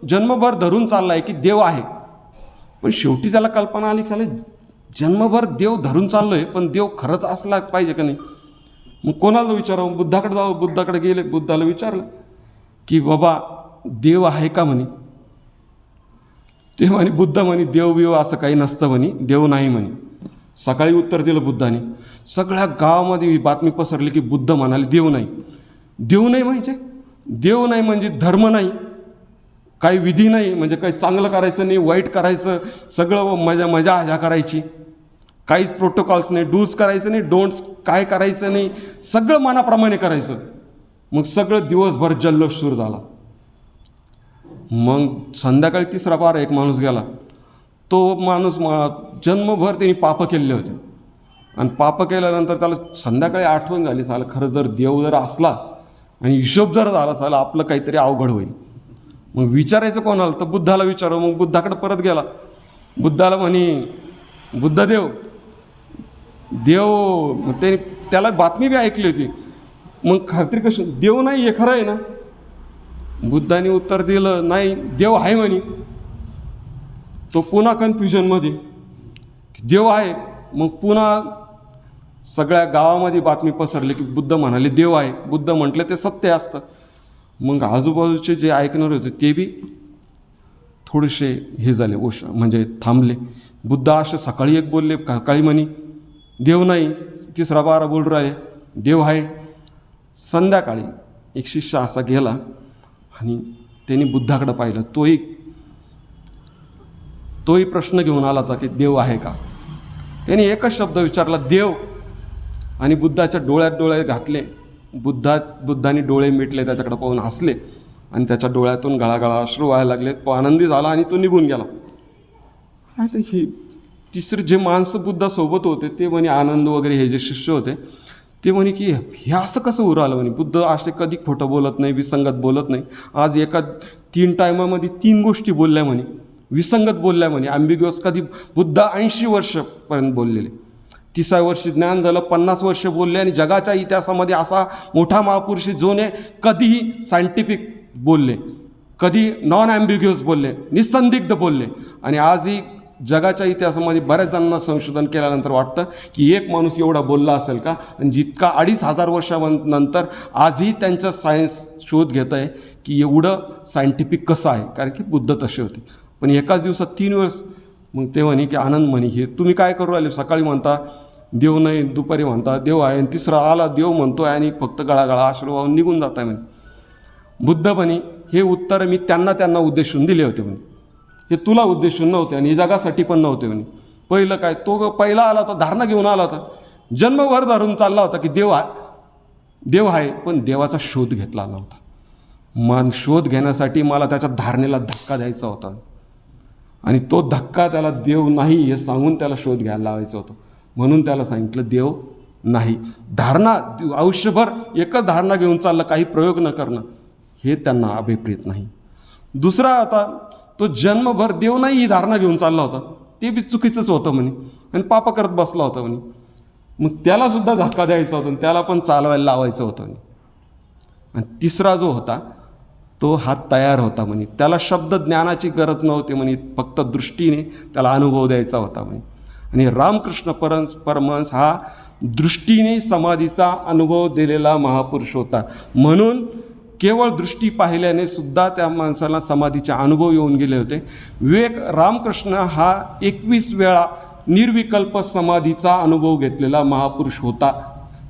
जन्मभर धरून चालला आहे की देव आहे, पण शेवटी त्याला कल्पना आली चालेल जन्मभर देव धरून चाललो आहे, पण देव खरंच असला पाहिजे का नाही. मग कोणाला विचारावं, बुद्धाकडे जावं. बुद्धाकडे गेले, बुद्धाला विचारलं की बाबा देव आहे का म्हणे. ते म्हणे, बुद्ध म्हणे देव बिव असं काही नसतं म्हणे, देव नाही म्हणे. सकाळी उत्तर दिलं बुद्धाने. सगळ्या गावामध्ये बातमी पसरली की बुद्ध म्हणाले देव नाही. देव नाही म्हणजे धर्म नाही, काही विधी नाही, म्हणजे काही चांगलं करायचं नाही, वाईट करायचं, सगळं मजा ह्या करायची. काहीच प्रोटोकॉल्स नाही, डूज करायचं नाही, डोंट्स काय करायचं नाही, सगळं मनाप्रमाणे करायचं. मग सगळं दिवसभर जल्लोष सुरू झाला. मग संध्याकाळी तिसरा पार एक माणूस गेला. तो माणूस जन्मभर त्यांनी पापं केलेले होते आणि पापं केल्यानंतर त्याला संध्याकाळी आठवण झाली, साला खरं जर देव जर असला आणि हिशोब जर झाला, साला आपलं काहीतरी अवघड होईल. मग विचारायचं कोणाला, तर बुद्धाला विचारलं. मग बुद्धाकडे परत गेला. बुद्धाला म्हणे, बुद्धदेव देव, त्याला बातमी बी ऐकली होती. मग खात्री कशी, देव नाही हे खरं आहे ना? बुद्धाने उत्तर दिलं, नाही देव आहे म्हणे. तो पुन्हा कन्फ्युजनमध्ये, देव आहे. मग पुन्हा सगळ्या गावामध्ये बातमी पसरली की बुद्ध म्हणाले देव आहे. बुद्ध म्हटले ते सत्य असतं. मग आजूबाजूचे जे ऐकणारे होते ते बी थोडेसे हे झाले, म्हणजे थांबले. बुद्ध असे सकाळी एक बोलले, सकाळी म्हणे देव नाही, तिसरा बारा बोल राहिले देव आहे. संध्याकाळी एक शिष्य असा गेला आणि त्यांनी बुद्धाकडे पाहिलं. तोही प्रश्न घेऊन आला होता की देव आहे का. त्यांनी एकच शब्द विचारला, देव. आणि बुद्धाच्या डोळ्यात डोळे घातले. बुद्धाने डोळे मिटले, त्याच्याकडे पाहून हसले आणि त्याच्या डोळ्यातून गळागळा अश्रू व्हायला लागले. तो आनंदी झाला आणि तो निघून गेला. हे तिसरे जे माणसं बुद्धासोबत होते ते म्हणे, आनंद वगैरे हे जे शिष्य होते ते म्हणे की हे असं कसं उरं आलं म्हणे. बुद्ध असे कधी खोटं बोलत नाही, विसंगत बोलत नाही. आज एका 3 टायमामध्ये 3 गोष्टी बोलल्या म्हणे, विसंगत बोलल्या म्हणे, ॲम्बिग्युअस. कधी बुद्ध 80 वर्षपर्यंत बोललेले, 30व्या वर्षी ज्ञान झालं, 50 वर्ष बोलले. आणि जगाच्या इतिहासामध्ये असा मोठा महापुरुष जोने कधीही सायंटिफिक बोलले, कधी नॉन ॲम्बिग्युअस बोलले, निसंदिग्ध बोलले. आणि आजही जगाच्या इतिहासामध्ये बऱ्याच जणांना संशोधन केल्यानंतर वाटतं की एक माणूस एवढा बोलला असेल का. आणि जितका 2500 वर्षानंतर आजही त्यांचं सायन्स शोध घेत आहे की एवढं सायंटिफिक कसं आहे, कारण की बुद्ध तसे होते. पण एकाच दिवसात 3 वेळेस. मग ते म्हणे की आनंद म्हणे, हे तुम्ही काय करू राहिले, सकाळी म्हणता देव नाही, दुपारी म्हणता देव आहे, आणि तिसरा आला देव म्हणतो आहे आणि फक्त गळागळा अश्रू वाहून निघून जात आहे म्हणे. बुद्ध म्हणे, हे उत्तर मी त्यांना उद्देशून दिले होते म्हणे, हे तुला उद्देशून नव्हते आणि जगासाठी पण नव्हते म्हणे. पहिलं काय, तो पहिला आला होता, धारणा घेऊन आला होता, जन्मभर धरून चालला होता की देव आहे, पण देवाचा शोध घेतला नव्हता. मन शोध घेण्यासाठी मला त्याच्या धारणेला धक्का द्यायचा होता आणि तो धक्का त्याला देव नाही हे सांगून त्याला शोध घ्यायला लावायचं होतं. म्हणून त्याला सांगितलं देव नाही. धारणा आयुष्यभर एकच धारणा घेऊन चाललं, काही प्रयोग न करणं, हे त्यांना अभिप्रेत नाही. दुसरा, आता तो जन्मभर देव नाही ही धारणा घेऊन चालला होता, ते बी चुकीचंच होतं म्हणे आणि पाप करत बसला होता म्हणे. मग त्यालासुद्धा धक्का द्यायचा होता आणि त्याला पण चालवायला लावायचं होतं म्हणे. आणि तिसरा जो होता तो हा तयार होता म्हणे, त्याला शब्द ज्ञानाची गरज नव्हती म्हणे, फक्त दृष्टीने त्याला अनुभव द्यायचा होता म्हणे. आणि रामकृष्ण परमहंस हा दृष्टीने समाधीचा अनुभव दिलेला महापुरुष होता. म्हणून केवळ दृष्टी पाहिल्याने सुद्धा त्या माणसाला समाधीचे अनुभव येऊन गेले होते. रामकृष्ण हा 21 वेळा निर्विकल्प समाधीचा अनुभव घेतलेला महापुरुष होता.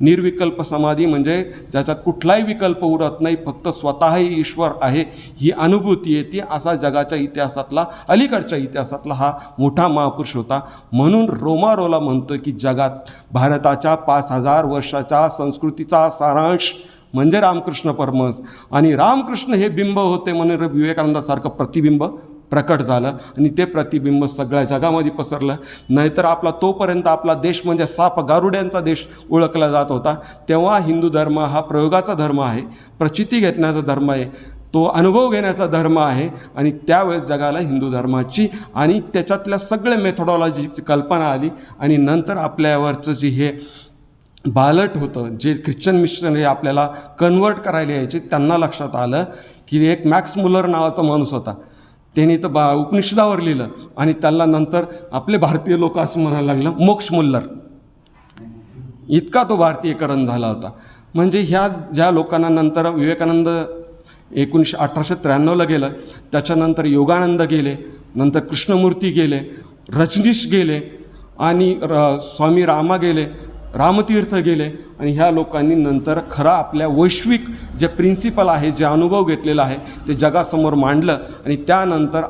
निर्विकल्प समाधी म्हणजे ज्याच्यात कुठलाही विकल्प उरत नाही, फक्त स्वतःही ईश्वर आहे ही अनुभूती येते, असा जगाच्या इतिहासातला, अलीकडच्या इतिहासातला हा मोठा महापुरुष होता. म्हणून रोमारोला म्हणतो की जगात भारताच्या 5000 वर्षाच्या संस्कृतीचा सारांश म्हणजे रामकृष्ण परमहंस. आणि रामकृष्ण हे बिंब होते म्हणून विवेकानंदासारखं प्रतिबिंब प्रकट झालं आणि ते प्रतिबिंब सगळ्या जगामध्ये पसरलं. नाहीतर तोपर्यंत आपला देश म्हणजे साप गारुड्यांचा देश ओळखला जात होता. तेव्हा हिंदू धर्म हा प्रयोगाचा धर्म आहे, प्रचिती घेण्याचा धर्म आहे, तो अनुभव घेण्याचा धर्म आहे. आणि त्यावेळेस जगाला हिंदू धर्माची आणि त्याच्यातल्या सगळ्या मेथोडॉलॉजीची कल्पना आली. आणि नंतर आपल्यावरचं जे हे बालट होतं, जे ख्रिश्चन मिशनरी आपल्याला कन्वर्ट करायला यायचे, त्यांना लक्षात आलं की एक मॅक्स मुलर नावाचा माणूस होता, त्यांनी तर उपनिषदावर लिहिलं आणि त्याला नंतर आपले भारतीय लोक असं म्हणायला लागलं मोक्ष मुल्लर. इतका तो भारतीयकरण झाला होता. म्हणजे ह्या ज्या लोकांना नंतर विवेकानंद 1893ला गेलं, त्याच्यानंतर योगानंद गेले, नंतर कृष्णमूर्ती गेले, रजनीश गेले आणि स्वामी रामा गेले. रामतीर्थ गेले आणि ह्या लोकांनी नंतर खरा आपल्या वैश्विक जे प्रिन्सिपल आहे, जे अनुभव घेतलेला आहे ते जगासमोर मांडलं आणि त्यानंतर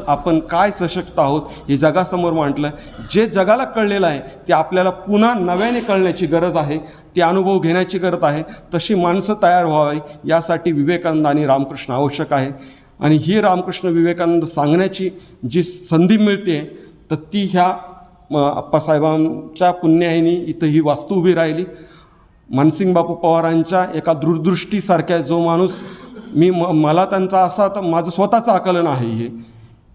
आपण काय सशक्त आहोत हे जगासमोर मांडलं. जे जगाला कळलेलं आहे ते आपल्याला पुन्हा नव्याने कळण्याची गरज आहे, ते अनुभव घेण्याची गरज आहे. तशी माणसं तयार व्हावी यासाठी विवेकानंद आणि रामकृष्ण आवश्यक आहे. आणि ही रामकृष्ण विवेकानंद सांगण्याची जी संधी मिळते तर ती ह्या अप्पासाहेबांच्या पुण्याईनी इथं ही वास्तू उभी राहिली. मानसिंग बापू पवारांच्या एका दूरदृष्टीसारख्या जो माणूस मला त्यांचा असा तर माझं स्वतःचं आकलन आहे हे,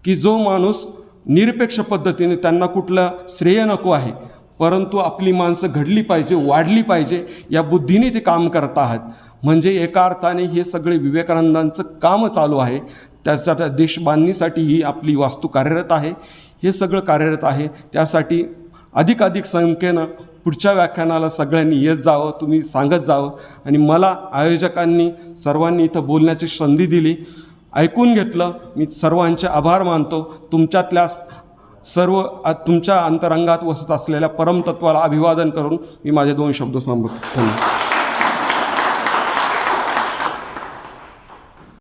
की जो माणूस निरपेक्ष पद्धतीने, त्यांना कुठलं श्रेय नको आहे परंतु आपली माणसं घडली पाहिजे, वाढली पाहिजे या बुद्धीने ते काम करत आहात. म्हणजे एका अर्थाने हे सगळे विवेकानंदांचं काम चालू आहे. त्यासाठी देशबांधणीसाठी ही आपली वास्तू कार्यरत आहे. हे सगळं कार्यरत आहे. त्यासाठी अधिकाधिक संख्येनं पुढच्या व्याख्यानाला सगळ्यांनी येत जावं, तुम्ही सांगत जावं. आणि मला आयोजकांनी सर्वांनी इथं बोलण्याची संधी दिली, ऐकून घेतलं. मी सर्वांचे आभार मानतो. तुमच्यातल्या तुमच्या अंतरंगात वसत असलेल्या परमतत्वाला अभिवादन करून मी माझे 2 शब्द संपवतो. धन्यवाद.